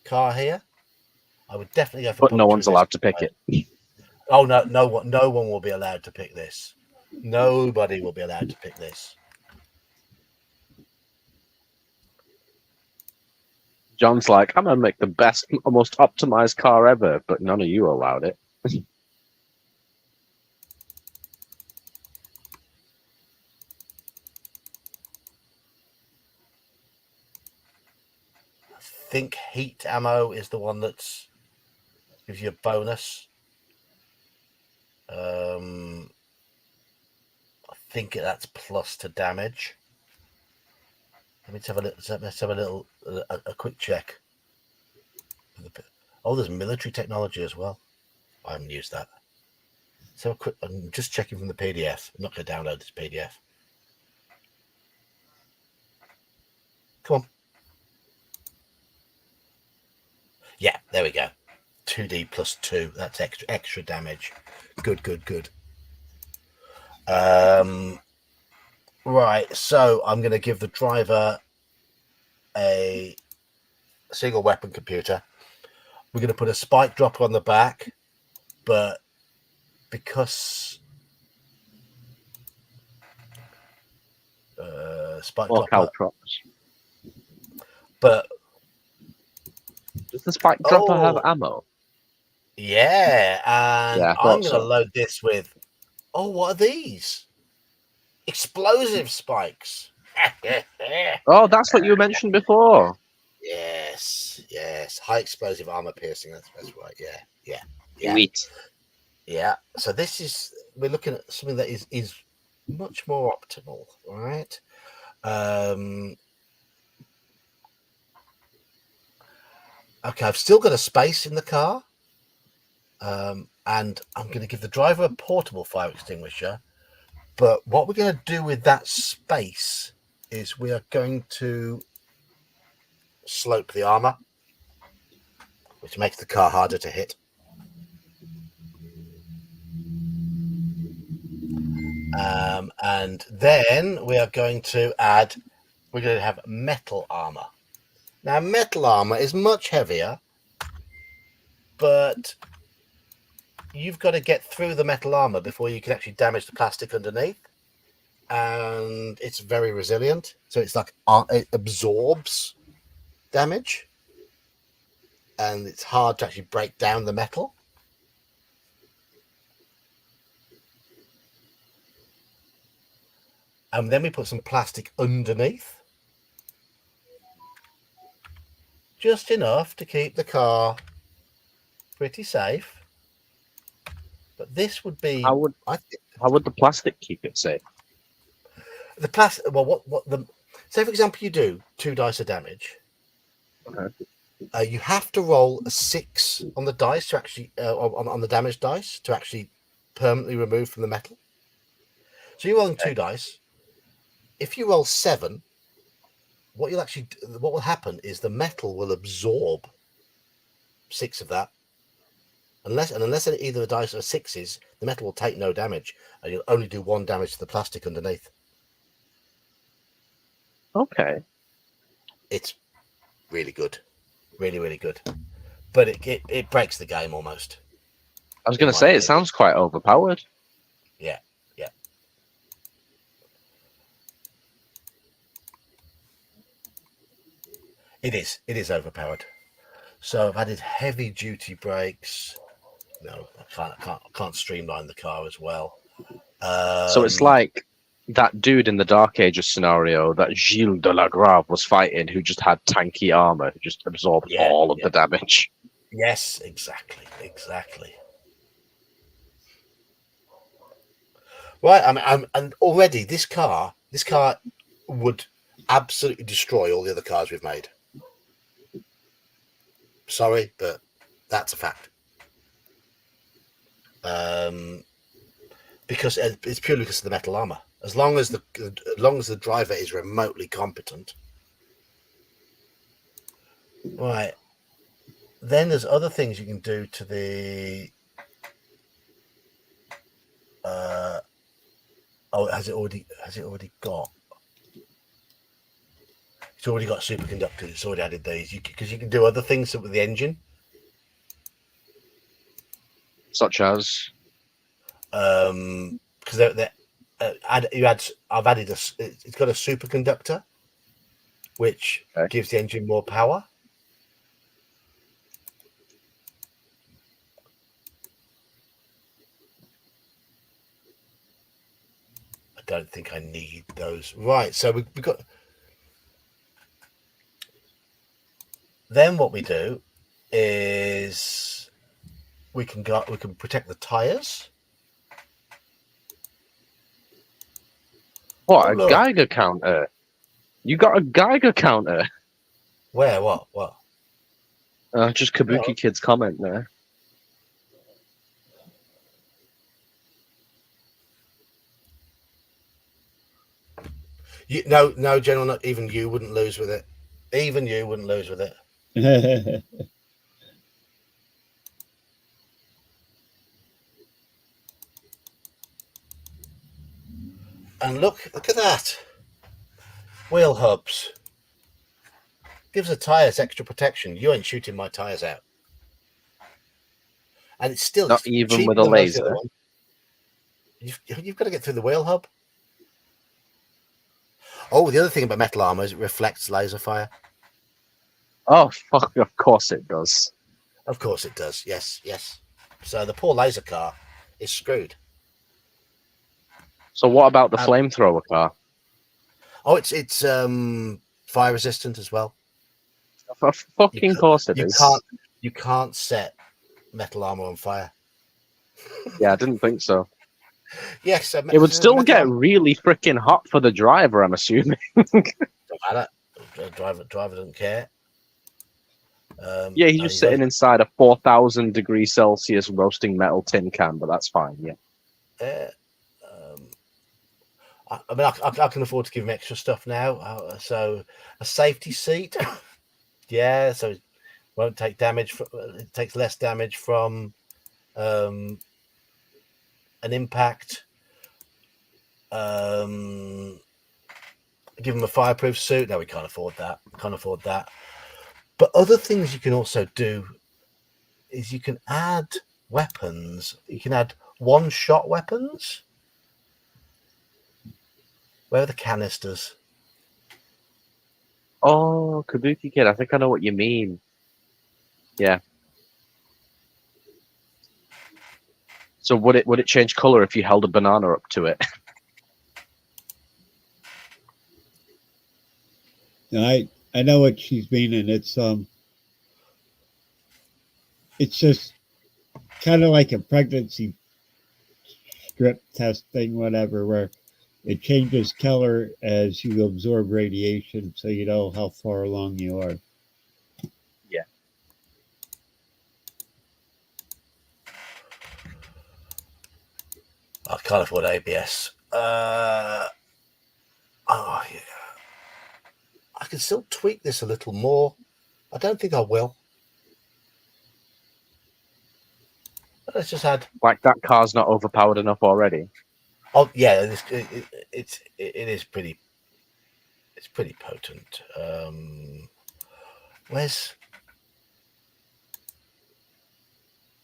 car here. I would definitely go for. But no one's allowed to pick it. Oh no one will be allowed to pick this. Nobody will be allowed to pick this. John's like, I'm gonna make the best, most optimized car ever, but none of you allowed it. I think heat ammo is the one that's gives you a bonus. I think that's plus to damage. Let's have a quick check. Oh, there's military technology as well. I haven't used that. So I'm just checking from the PDF. I'm not going to download this PDF. Come on. Yeah, there we go. 2D plus 2. That's extra damage. Good. Right, so I'm going to give the driver a single weapon computer. We're going to put a spike dropper on the back, but because spike Or dropper, caltrops. but Does the spike dropper have ammo? Yeah, and Yeah, I I'm thought going to so. load this with. Oh, what are these? Explosive spikes. Oh, that's what you mentioned before. Yes. High explosive armor piercing. That's right. Yeah. Sweet. Yeah. So we're looking at something that is much more optimal, right? Okay, I've still got a space in the car, and I'm going to give the driver a portable fire extinguisher. But what we're going to do with that space is we are going to slope the armor, which makes the car harder to hit. And then we're going to have metal armor. Now, metal armor is much heavier, but you've got to get through the metal armor before you can actually damage the plastic underneath. And it's very resilient. So it's like it absorbs damage. And it's hard to actually break down the metal. And then we put some plastic underneath. Just enough to keep the car pretty safe. But this would be... How would the plastic keep it safe? The plastic... Well, say, for example, you do 2 dice of damage. Okay. You have to roll a 6 on the dice to actually... on the damage dice to actually permanently remove from the metal. So you're rolling 2 dice. If you roll 7, what will happen is the metal will absorb 6 of that. Unless either the dice are 6s, the metal will take no damage, and you'll only do 1 damage to the plastic underneath. Okay. It's really good, really good, but it breaks the game almost. I was going to say it sounds quite overpowered. Yeah. It is overpowered. So I've added heavy duty brakes. No, I can't streamline the car as well. So it's like that dude in the Dark Ages scenario that Gilles de la Grave was fighting, who just had tanky armor, who just absorbed all of the damage. Yes, exactly. Right, and already this car would absolutely destroy all the other cars we've made. Sorry, but that's a fact. Because it's purely because of the metal armor. As long as the driver is remotely competent. Right. Then there's other things you can do to the. Has it already got? It's already got superconductors. It's already added these because you can do other things with the engine. Such as, because I've added it's got a superconductor, which gives the engine more power. I don't think I need those. Right, so we've got. Then what we do is we can protect the tires. what, a Geiger counter? You got a Geiger counter? Where? What? Just Kabuki Kid's comment there. No, General, not even you wouldn't lose with it. Even you wouldn't lose with it. And look at that. Wheel hubs. Gives the tyres extra protection. You ain't shooting my tyres out. And it's still Not even cheaper with a than most of the laser. other ones. You've got to get through the wheel hub. Oh, the other thing about metal armor is it reflects laser fire. Oh, fuck, of course it does. Of course it does. Yes. So the poor laser car is screwed. So what about the flamethrower car? Oh, it's fire resistant as well. Of fucking course it is. You can't set metal armor on fire. Yeah, I didn't think so. Yes, it would still get really freaking hot for the driver, I'm assuming. Don't matter. The driver doesn't care. Yeah, he's just sitting inside a 4,000 degrees Celsius roasting metal tin can, but that's fine. Yeah. I mean, I can afford to give him extra stuff now. So a safety seat, yeah. So it won't take damage. It takes less damage from an impact. Give him a fireproof suit. No, we can't afford that. But other things you can also do is you can add weapons. You can add one-shot weapons. Where are the canisters? Oh, Kabuki Kid, I think I know what you mean. Yeah. So would it change color if you held a banana up to it? I know what she's meaning. It's just kind of like a pregnancy strip test thing, whatever, where it changes color as you absorb radiation, so you know how far along you are. Yeah. I can't afford ABS. Oh yeah. I can still tweak this a little more. I don't think I will. Let's just add. Like that car's not overpowered enough already. Oh yeah, it is pretty. It's pretty potent. Where's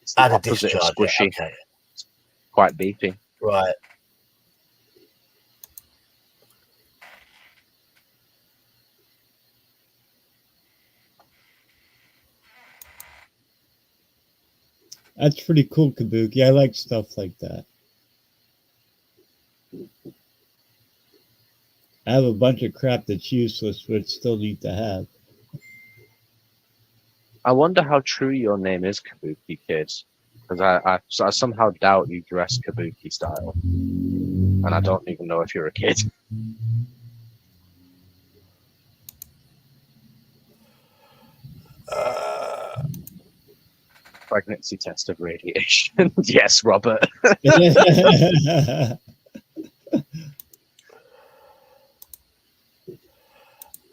It's the add a opposite of discharge? squishy. Yeah, okay. Quite beefy. Right. That's pretty cool, Kabuki. I like stuff like that. I have a bunch of crap that's useless, but still need to have. I wonder how true your name is, Kabuki Kid, because I somehow doubt you dress Kabuki style, and I don't even know if you're a kid. Pregnancy test of radiation. Yes, Robert.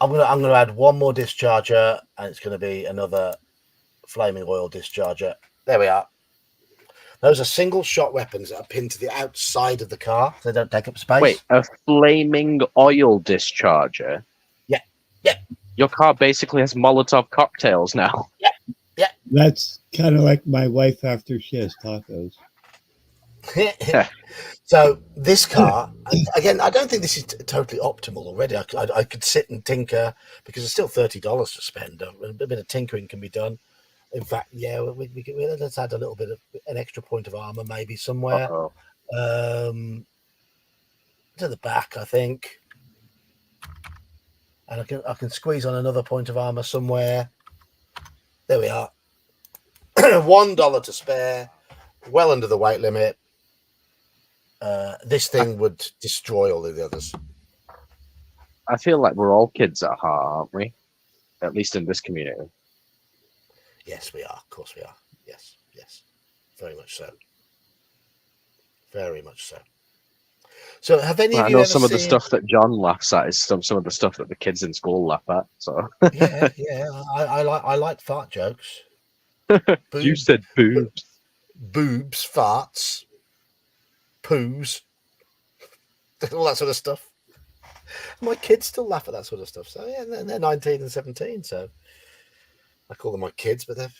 I'm gonna add one more discharger, and it's gonna be another flaming oil discharger. There we are. Those are single shot weapons that are pinned to the outside of the car. So they don't take up space. Wait, a flaming oil discharger? Yeah. Yeah. Your car basically has Molotov cocktails now. That's kind of like my wife after she has tacos. So this car, again, I don't think this is totally optimal already. I could sit and tinker because it's still $30 to spend. A bit of tinkering can be done. In fact, yeah, let's add a little bit of an extra point of armor maybe somewhere. Uh-oh. To the back, I think, and I can squeeze on another point of armor somewhere. There we are. $1 to spare, well under the weight limit. This thing would destroy all of the others. I feel like we're all kids at heart, aren't we? At least in this community. Yes, we are. Of course, we are. Yes, yes, very much so. Very much so. So, have any of I you know ever some of the seen- stuff that John laughs at is some of the stuff that the kids in school laugh at. So Yeah, I like fart jokes. you said boobs. Boobs, farts, poos, all that sort of stuff. My kids still laugh at that sort of stuff. So yeah, they're 19 and 17. So I call them my kids, but they're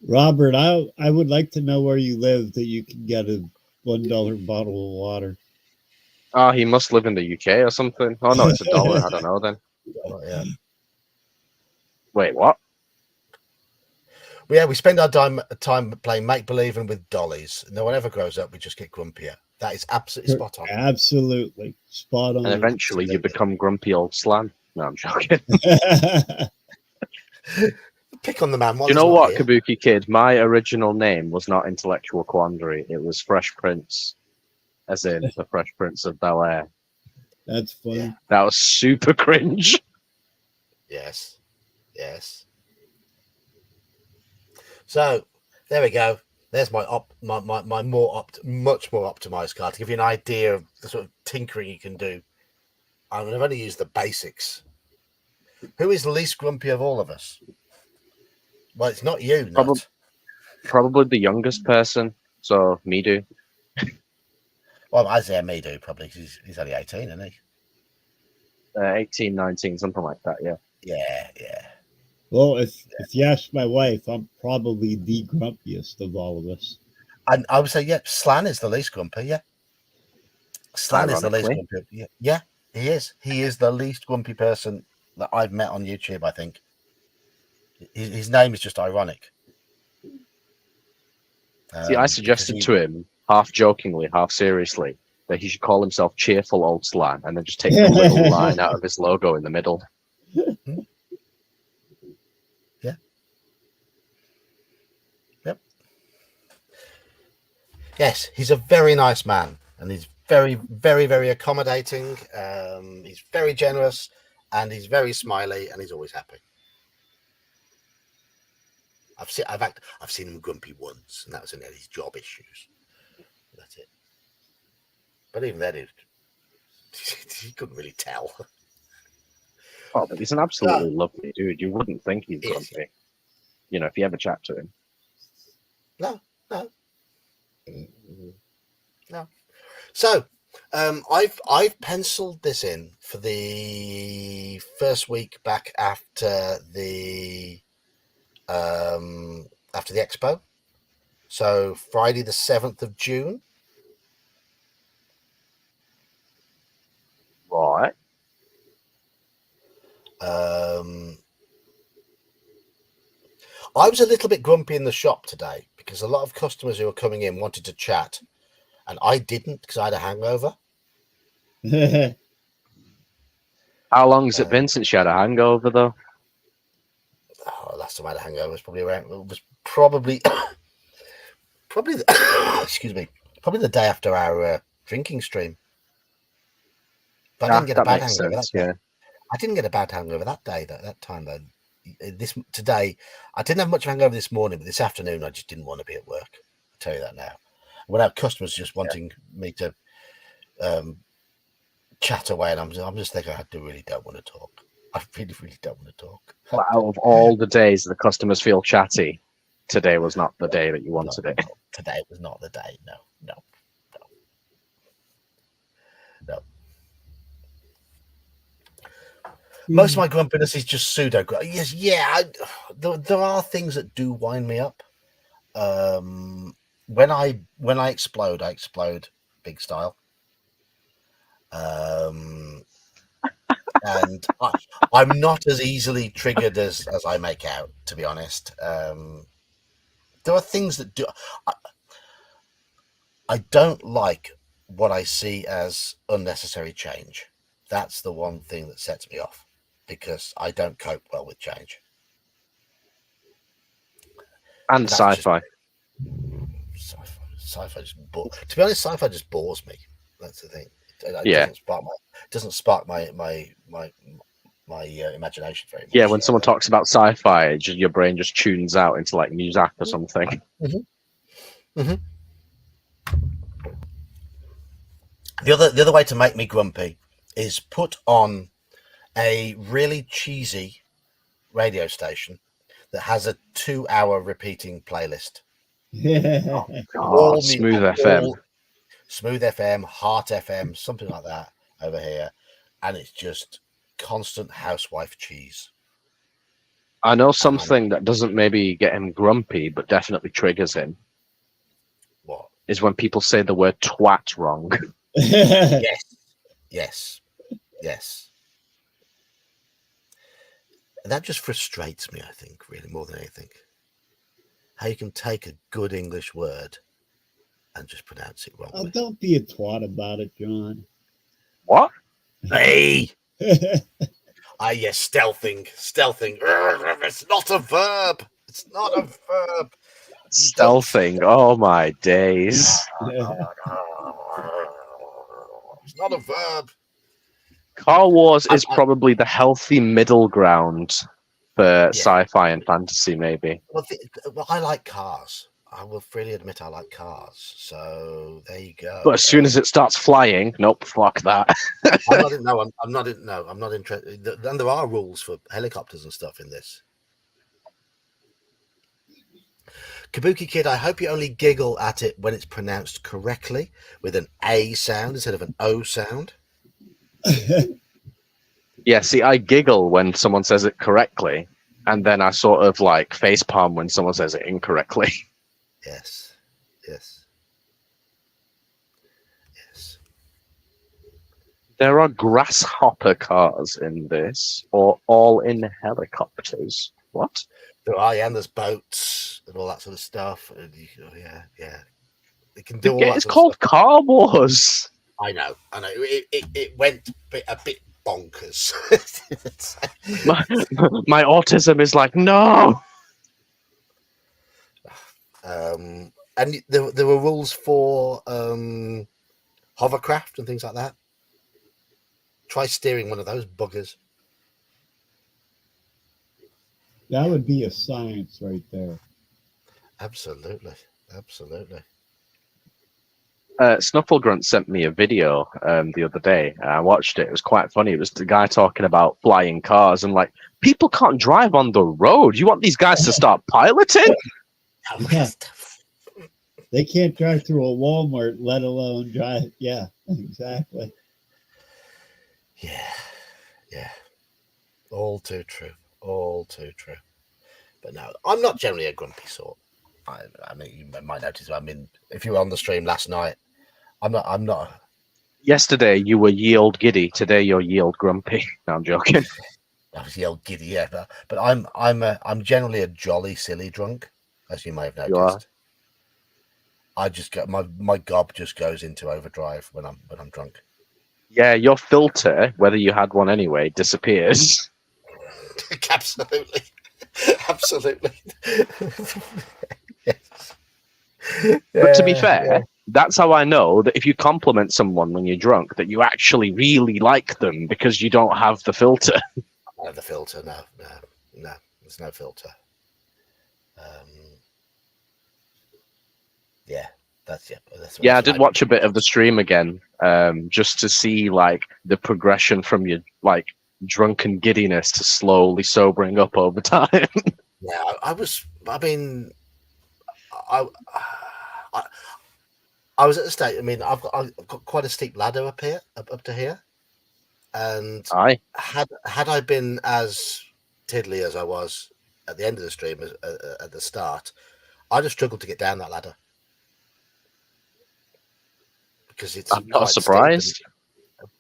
Robert, I would like to know where you live that you can get a $1 bottle of water. Oh, he must live in the UK or something. Oh no, it's $1. I don't know then. yeah. Wait, what? Yeah, we spend our time playing make believe and with dollies. No one ever grows up. We just get grumpier. That is absolutely spot on. Absolutely spot on. And eventually you become grumpy old slan. No, I'm joking. Pick on the man. You know what, Kabuki Kid? My original name was not Intellectual Quandary. It was Fresh Prince, as in the Fresh Prince of Bel-Air. That's funny. Yeah. That was super cringe. Yes. Yes. So there we go. There's my much more optimized car to give you an idea of the sort of tinkering you can do. I've only used the basics. Who is the least grumpy of all of us? Well, it's not you, not. Probably the youngest person. So me do. Well, Isaiah me do probably. He's only 18, isn't he? 18, 19, something like that. Yeah. Yeah. Well, if you ask my wife, I'm probably the grumpiest of all of us. And I would say, yeah, Slan is the least grumpy. Yeah, Slan is the least grumpy. Yeah, he is. He is the least grumpy person that I've met on YouTube. I think his name is just ironic. See, I suggested to him, half jokingly, half seriously, that he should call himself Cheerful Old Slan and then just take the little line out of his logo in the middle. Yeah. Yep. Yes, he's a very nice man, and he's very, very, very accommodating. He's very generous, and he's very smiley, and he's always happy. I've seen him grumpy once, and that was in his job issues. That's it. But even then, he couldn't really tell. Oh, but he's an absolutely lovely dude. You wouldn't think he's grumpy. Yes. You know, if you ever chat to him. No. So, I've penciled this in for the first week back after the expo. So Friday the 7th of June. Right. I was a little bit grumpy in the shop today because a lot of customers who were coming in wanted to chat, and I didn't because I had a hangover. How long has it been since you had a hangover, though? Oh, last time I had a hangover was probably around. It was probably probably excuse me, probably the day after our drinking stream. But I didn't get a That bad makes hangover sense. that day. Yeah. I didn't get a bad hangover that day. That time though. Today, I didn't have much of a hangover this morning, but this afternoon I just didn't want to be at work. I'll tell you that now. When our customers just wanting me to chat away, and I'm just thinking I really don't want to talk. I really don't want to talk. But out of all the days the customers feel chatty, today was not the day that you wanted it. Today was not the day. No. Most of my grumpiness is just pseudo. Yes, yeah. There are things that do wind me up. When I explode, I explode big style. And I'm not as easily triggered as I make out, to be honest. There are things that do. I don't like what I see as unnecessary change. That's the one thing that sets me off, because I don't cope well with change. And sci-fi. Sci-fi just to be honest, sci-fi just bores me. That's the thing. It doesn't spark my imagination very much. Yeah, when someone talks about sci-fi, your brain just tunes out into like Muzak or something. The other way to make me grumpy is put on a really cheesy radio station that has a 2-hour repeating playlist. God, Smooth FM. Smooth FM, Heart FM, something like that over here. And it's just constant housewife cheese. I know something that doesn't maybe get him grumpy, but definitely triggers him. What? Is when people say the word twat wrong. Yes. That just frustrates me, I think, really, more than anything. How you can take a good English word and just pronounce it wrong. Oh, don't be a twat about it, John. What? Hey! Yes, stealthing. It's not a verb. It's not a verb. Stealthing. Oh my days. It's not a verb. Car Wars is probably the healthy middle ground for sci-fi and fantasy, maybe. Well, I like cars. I will freely admit I like cars. So there you go. But as soon as it starts flying, nope, fuck that. I'm not interested. And there are rules for helicopters and stuff in this. Kabuki Kid, I hope you only giggle at it when it's pronounced correctly with an A sound instead of an O sound. Yeah, see, I giggle when someone says it correctly, and then I sort of like facepalm when someone says it incorrectly. Yes. There are grasshopper cars in this, or all in helicopters. What? There are, and there's boats and all that sort of stuff. And yeah. They can do all that. It's called Car Wars. I know. It went a bit bonkers. my autism is like, no. And there were rules for hovercraft and things like that. Try steering one of those buggers. That would be a science right there. Absolutely. Snufflegrunt sent me a video the other day. I watched it. It was quite funny. It was the guy talking about flying cars and like, people can't drive on the road. You want these guys to start piloting? Yeah. They can't drive through a Walmart, let alone drive. Yeah, exactly. Yeah. All too true. But no, I'm not generally a grumpy sort. I mean, you might notice. I mean, if you were on the stream last night, I'm not. Yesterday you were yield giddy. Today you're yield grumpy. No, I'm joking. I was yelled giddy, yeah, but I'm generally a jolly, silly drunk, as you may have noticed. You are? I just get my gob just goes into overdrive when I'm drunk. Yeah, your filter, whether you had one anyway, disappears. Absolutely. Absolutely. Yes. But to be Yeah, fair, that's how I know that if you compliment someone when you're drunk, that you actually really like them because you don't have the filter. no, the filter. No. There's no filter. Um, yeah, that's That's Yeah, I what did I watch a bit of the stream again, just to see like the progression from your like drunken giddiness to slowly sobering up over time. Yeah, I was. I mean, I, I, I was at the state. I mean, I've got quite a steep ladder up here, up to here, and Aye. had I been as tiddly as I was at the end of the stream at the start, I'd have struggled to get down that ladder because it's I'm not quite steep. surprised.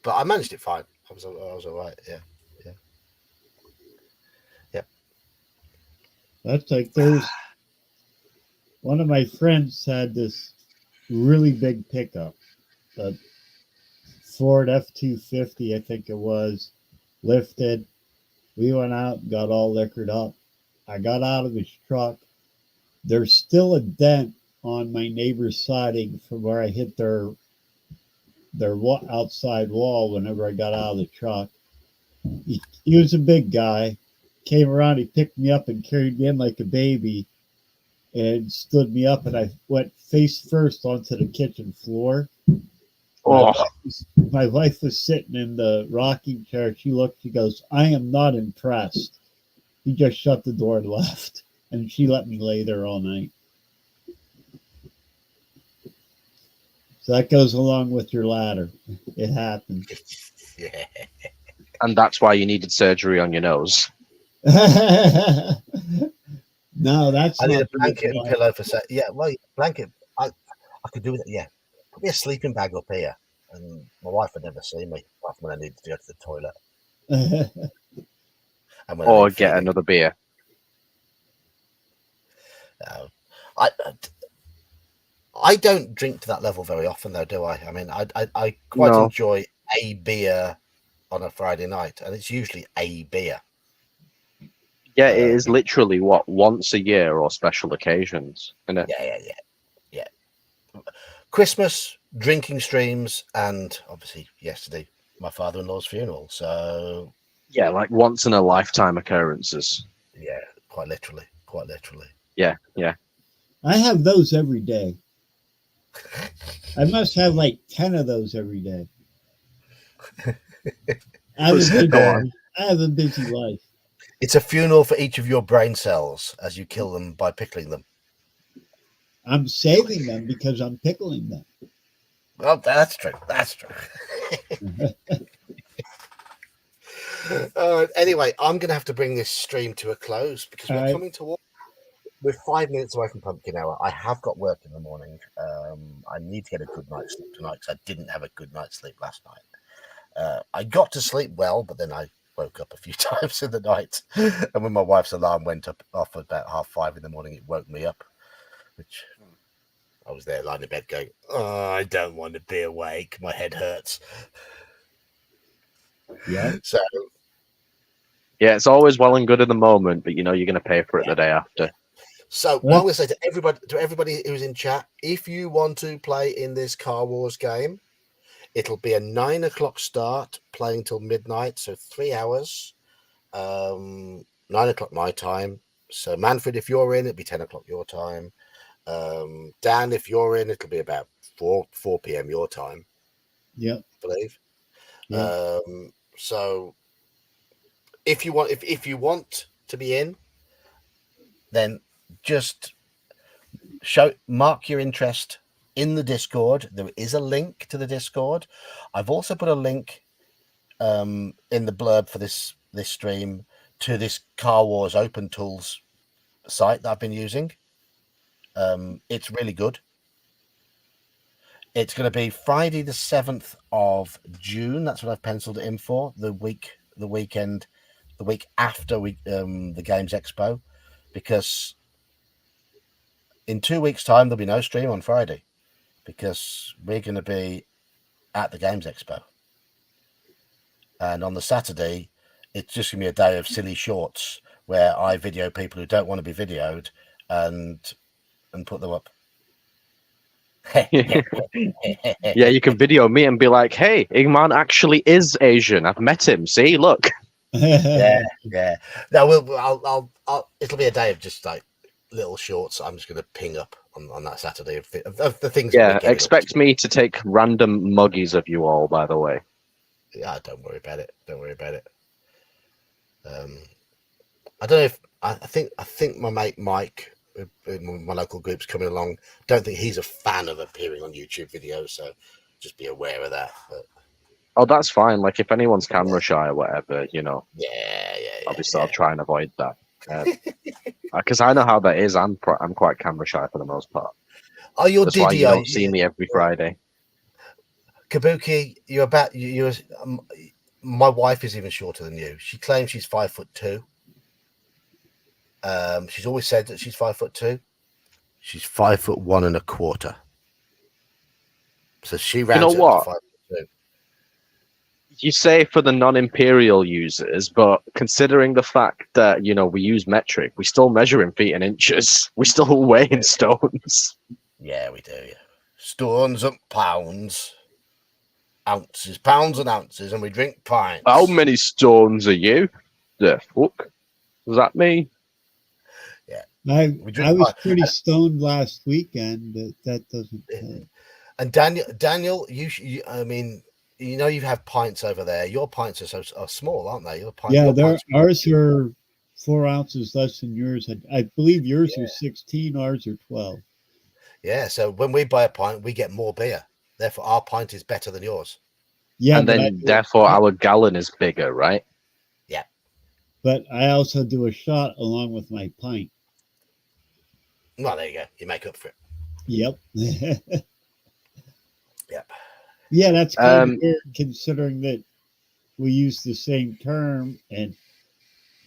But I managed it fine. I was all right. Yeah. That's like there's one of my friends had this really big pickup, a Ford F-250, I think it was, lifted. We went out, got all liquored up. I got out of his truck. There's still a dent on my neighbor's siding from where I hit their outside wall whenever I got out of the truck. He was a big guy. Came around, he picked me up and carried me in like a baby and stood me up, and I went face first onto the kitchen floor. Oh, My wife was sitting in the rocking chair. She looked, she goes, I am not impressed. He just shut the door and left. And she let me lay there all night. So that goes along with your ladder. It happened. Yeah. and that's why you needed surgery on your nose. No, that's I need not a the blanket reason and why. pillow for yeah. Well, blanket. I could do that. Yeah, put me a sleeping bag up here, and my wife would never see me apart from when I needed to go to the toilet and when I Or need get feeding. another beer. I I don't drink to that level very often, though, do I? I mean, I quite No. enjoy a beer on a Friday night, and it's usually a beer. Yeah, it is literally what, once a year or special occasions, isn't it? Yeah. Christmas, drinking streams, and obviously yesterday my father-in-law's funeral. So Yeah, like once in a lifetime occurrences. yeah, quite literally. Yeah. I have those every day. I must have like 10 of those every day. I have a busy life. It's a funeral for each of your brain cells as you kill them by pickling them. I'm saving them because I'm pickling them. Well, that's true. Anyway, I'm going to have to bring this stream to a close because we're coming towards. We're 5 minutes away from pumpkin hour. I have got work in the morning. I need to get a good night's sleep tonight because I didn't have a good night's sleep last night. I got to sleep well, but then I woke up a few times in the night. And when my wife's alarm went off about 5:30 in the morning, it woke me up, which I was there lying in bed going, oh, I don't want to be awake. My head hurts. Yeah. So Yeah, it's always well and good in the moment, but you know you're going to pay for it the day after. So what I'm going to say to everybody who's in chat, if you want to play in this Car Wars game, it'll be a 9 o'clock start, playing till midnight, so 3 hours. 9 o'clock my time. So Manfred, if you're in, it'll be 10 o'clock your time. Dan, if you're in, it'll be about 4 p.m. your time. Yep. I believe. Yep. So if you want to be in, then just mark your interest in the Discord. There is a link to the Discord. I've also put a link in the blurb for this stream to this Car Wars Open Tools site that I've been using. It's really good. It's going to be Friday the 7th of June. That's what I've penciled it in for. The week after the Games Expo, because in 2 weeks' time there'll be no stream on Friday because we're going to be at the Games Expo. and on the Saturday, it's just gonna be a day of silly shorts where I video people who don't want to be videoed and put them up. Yeah, you can video me and be like, "Hey, Igman actually is Asian. I've met him. See, look." Yeah. No, I'll. It'll be a day of just like little shorts. I'm just gonna ping up on that Saturday of the things. that Yeah, we're getting up expect to. me to take random muggies of you all. By the way, Yeah, don't worry about it. Don't worry about it. I don't know if I think my mate Mike, my local group's coming along. Don't think he's a fan of appearing on YouTube videos, so just be aware of that. But oh, that's fine. Like if anyone's camera shy or whatever, you know, yeah. obviously I'll try and avoid that. Because I know how that is. I'm quite camera shy for the most part. Oh, you're That's why Diddy. you don't see me every Friday. Kabuki, you're about you. My wife is even shorter than you. She claims she's 5'2". She's always said that she's 5'2". She's 5'1.25". So she rounds know it what? up to 5'2". You say for the non-imperial users, but considering the fact that we use metric, we still measure in feet and inches. We still weigh in stones. Yeah, we do. Yeah. Stones and pounds, ounces, pounds and ounces, and we drink pints. How many stones are you? The fuck does that mean? I drink was pints. pretty stoned last weekend, but that doesn't. And Daniel, I mean, you have pints over there. Your pints are small, aren't they? Ours are 4 ounces less than yours. I believe yours are 16, ours are 12. Yeah, so when we buy a pint, we get more beer. Therefore, our pint is better than yours. Yeah, and then therefore our gallon is bigger, right? Yeah. But I also do a shot along with my pint. Well, there you go. You make up for it. Yep. Yep. Yeah, that's kind of weird considering that we use the same term and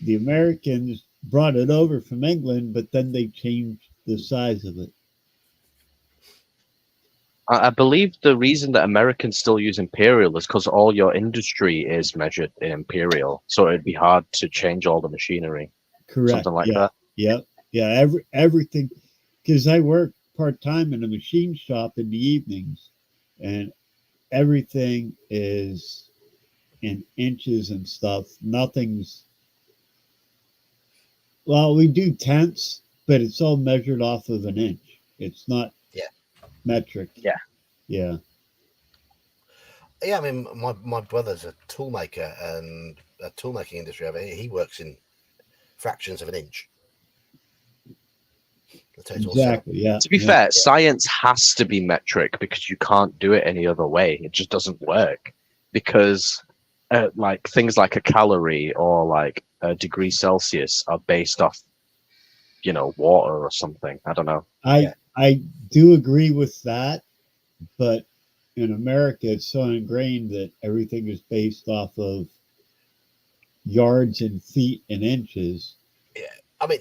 the Americans brought it over from England, but then they changed the size of it. I believe the reason that Americans still use imperial is because all your industry is measured in imperial, so it'd be hard to change all the machinery. Correct. Something like that. Yep. Yeah. Everything, because I work part time in a machine shop in the evenings, and everything is in inches and stuff. Nothing's. Well, we do tenths, but it's all measured off of an inch. It's not metric. Yeah. Yeah, I mean, my brother's a toolmaker and a toolmaking industry over here. He works in fractions of an inch. Exactly. Yeah. To be fair, science has to be metric because you can't do it any other way. It just doesn't work because, like things like a calorie or like a degree Celsius are based off, water or something. I don't know. I do agree with that, but in America, it's so ingrained that everything is based off of yards and feet and inches. Yeah, I mean,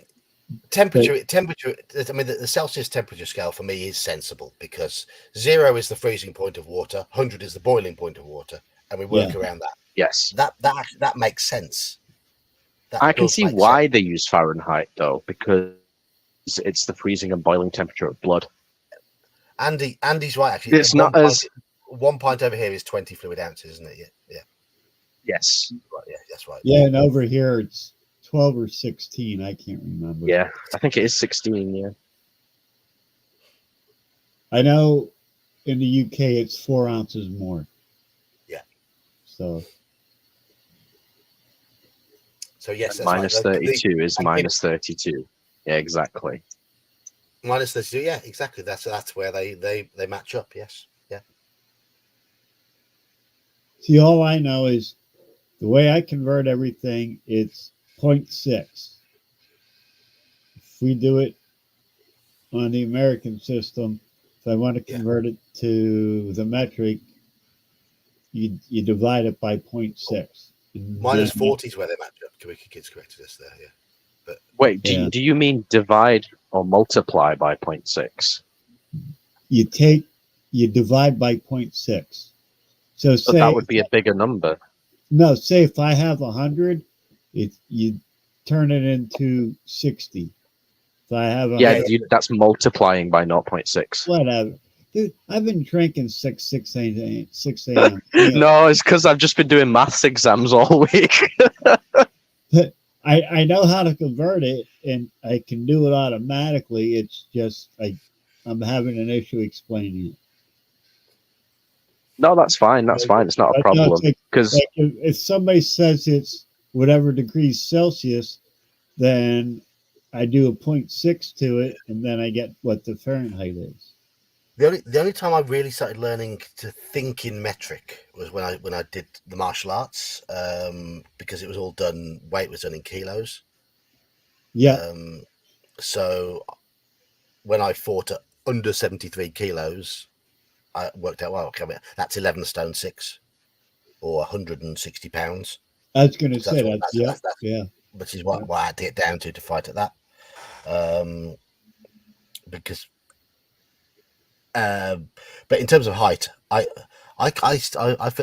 temperature. I mean, the Celsius temperature scale for me is sensible because 0 is the freezing point of water, 100 is the boiling point of water, and we work around that. Yes, that makes sense. I can see why they use Fahrenheit though, because it's the freezing and boiling temperature of blood. Andy's right. Actually, it's not as 1 pint over here is 20 fluid ounces, isn't it? Yeah. Yes. Right, yeah, that's right. Yeah, and over here it's 12 or 16. I can't remember. Yeah, I think it is 16. Yeah. I know in the UK it's 4 ounces more. Yeah. So yes, that's minus right. 32 is minus 32. Yeah, exactly. Minus 32. Yeah, exactly. That's where they match up. Yes. Yeah. See, all I know is the way I convert everything, it's 0.6. If we do it on the American system, if I want to convert it to the metric, you divide it by 0.6. Minus 40 is where they match up. Kids corrected us there, yeah. But wait, do you mean divide or multiply by 0.6? You divide by 0.6. So say that would be a bigger number. No, say if I have 100, you turn it into 60. If I have Yeah, 100, that's multiplying by 0.6. whatever. Dude, I've been drinking 6 a.m. 6 a.m. Yeah. No, it's because I've just been doing maths exams all week. But I know how to convert it, and I can do it automatically. It's just I'm having an issue explaining it. No, that's fine. That's fine. It's not a But no, problem. Because like if somebody says it's whatever degrees Celsius, then I do a 0.6 to it, and then I get what the Fahrenheit is. The only time I really started learning to think in metric was when I did the martial arts, because it was all done. Weight was done in kilos. Yeah, So when I fought at under 73 kilos, I worked out, well, okay, that's 11 stone 6 or 160 pounds. I was going to So say that's, that. that's, that's, Yeah. which is what I had to get down to fight at that. Because but in terms of height, I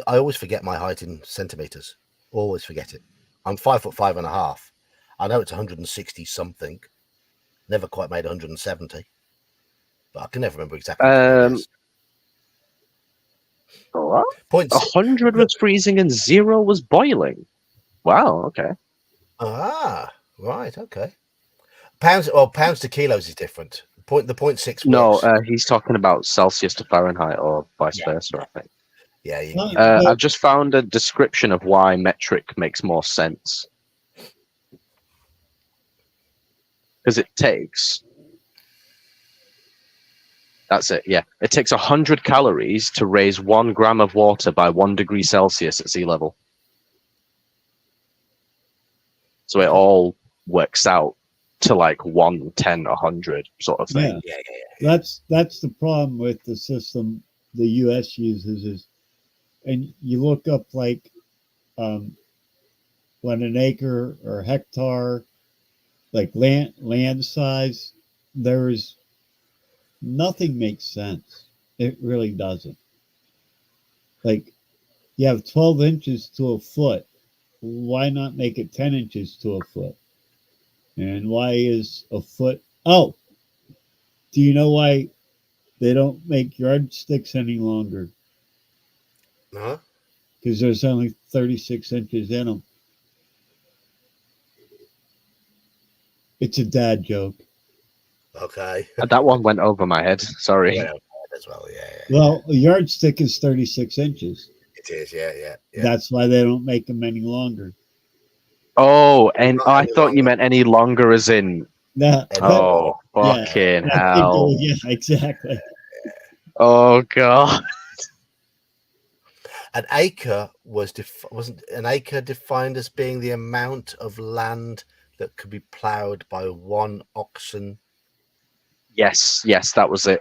always forget my height in centimeters. Always forget it. I'm 5'5.5". I know it's 160 something. Never quite made 170, but I can never remember exactly what it is. what? Points. 100 was freezing and 0 was boiling. Wow. Okay. Ah, right. Okay. Pounds. Well, pounds to kilos is different. The 0.6 No, works. he's talking about Celsius to Fahrenheit or vice versa, I think. Yeah. I've just found a description of why metric makes more sense. Because it takes... That's it, yeah. It takes 100 calories to raise 1 gram of water by 1 degree Celsius at sea level. So it all works out to like 1, 10, 100 sort of thing. Yeah. That's the problem with the system the U.S. uses is, and you look up like when an acre or hectare, like land size, there's nothing makes sense. It really doesn't. Like you have 12 inches to a foot. Why not make it 10 inches to a foot? And why is a foot? Oh, do you know why they don't make yardsticks any longer? No. Because there's only 36 inches in them. It's a dad joke. Okay. That one went over my head. Sorry. Yeah, as well. Yeah. Well, a yardstick is 36 inches. It is. Yeah. That's why they don't make them any longer. Oh, and Not I any thought you longer. meant any longer as in... Nah, Oh, yeah. fucking hell. Yeah, exactly. Oh, God. An acre wasn't an acre defined as being the amount of land that could be ploughed by 1 oxen? Yes, that was it.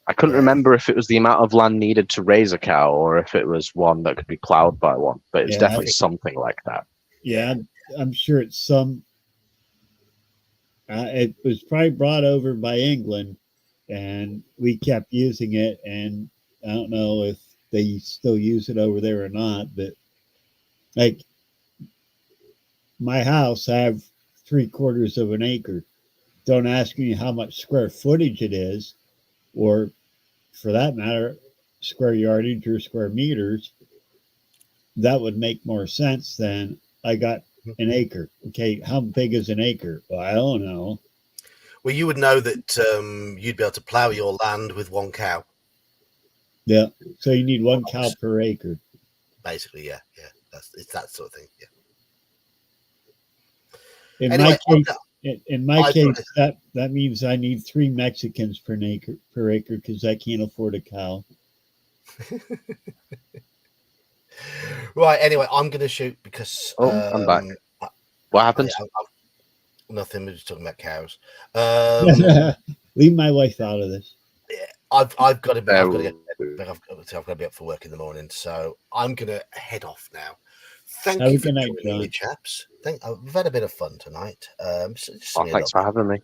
I couldn't Yeah. remember if it was the amount of land needed to raise a cow or if it was one that could be ploughed by one, but it was Yeah, definitely something like that. Yeah, I'm sure it's some. It was probably brought over by England, and we kept using it. And I don't know if they still use it over there or not, but like my house, I have 3/4 of an acre. Don't ask me how much square footage it is, or for that matter, square yardage or square meters. That would make more sense than I got an acre. Okay, how big is an acre? Well, I don't know. Well, you would know that you'd be able to plough your land with 1 cow. Yeah, so you need 1 cow per acre. Basically, yeah. It's that sort of thing. Yeah. In Anyway, my case, that means I need 3 Mexicans per acre because I can't afford a cow. Right. Anyway, I'm going to shoot because. I'm back. What happened? Nothing. We're just talking about cows. Leave my wife out of this. Yeah, I've got to be. I've got to be up for work in the morning, so I'm going to head off now. Thank you for joining me, chaps. We've had a bit of fun tonight. Thanks for having me.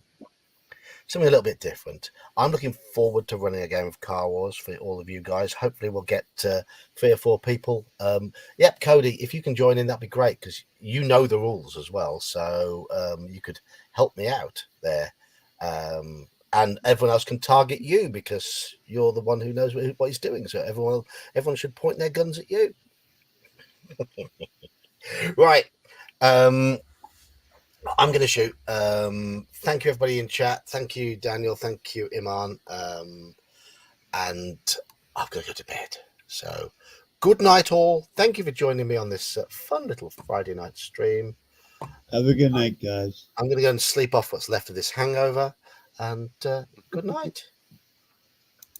something a little bit different. I'm looking forward to running a game of Car Wars for all of you guys. Hopefully we'll get 3 or 4 people. Yep, Cody, if you can join in, that'd be great, because you know the rules as well, so you could help me out there. And everyone else can target you because you're the one who knows what he's doing, so everyone should point their guns at you. Right. I'm going to shoot. Thank you, everybody in chat. Thank you, Daniel. Thank you, Iman. And I'm going to go to bed. So, good night, all. Thank you for joining me on this fun little Friday night stream. Have a good night, guys. I'm going to go and sleep off what's left of this hangover. And good night.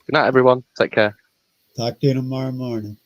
Good night, everyone. Take care. Talk to you tomorrow morning.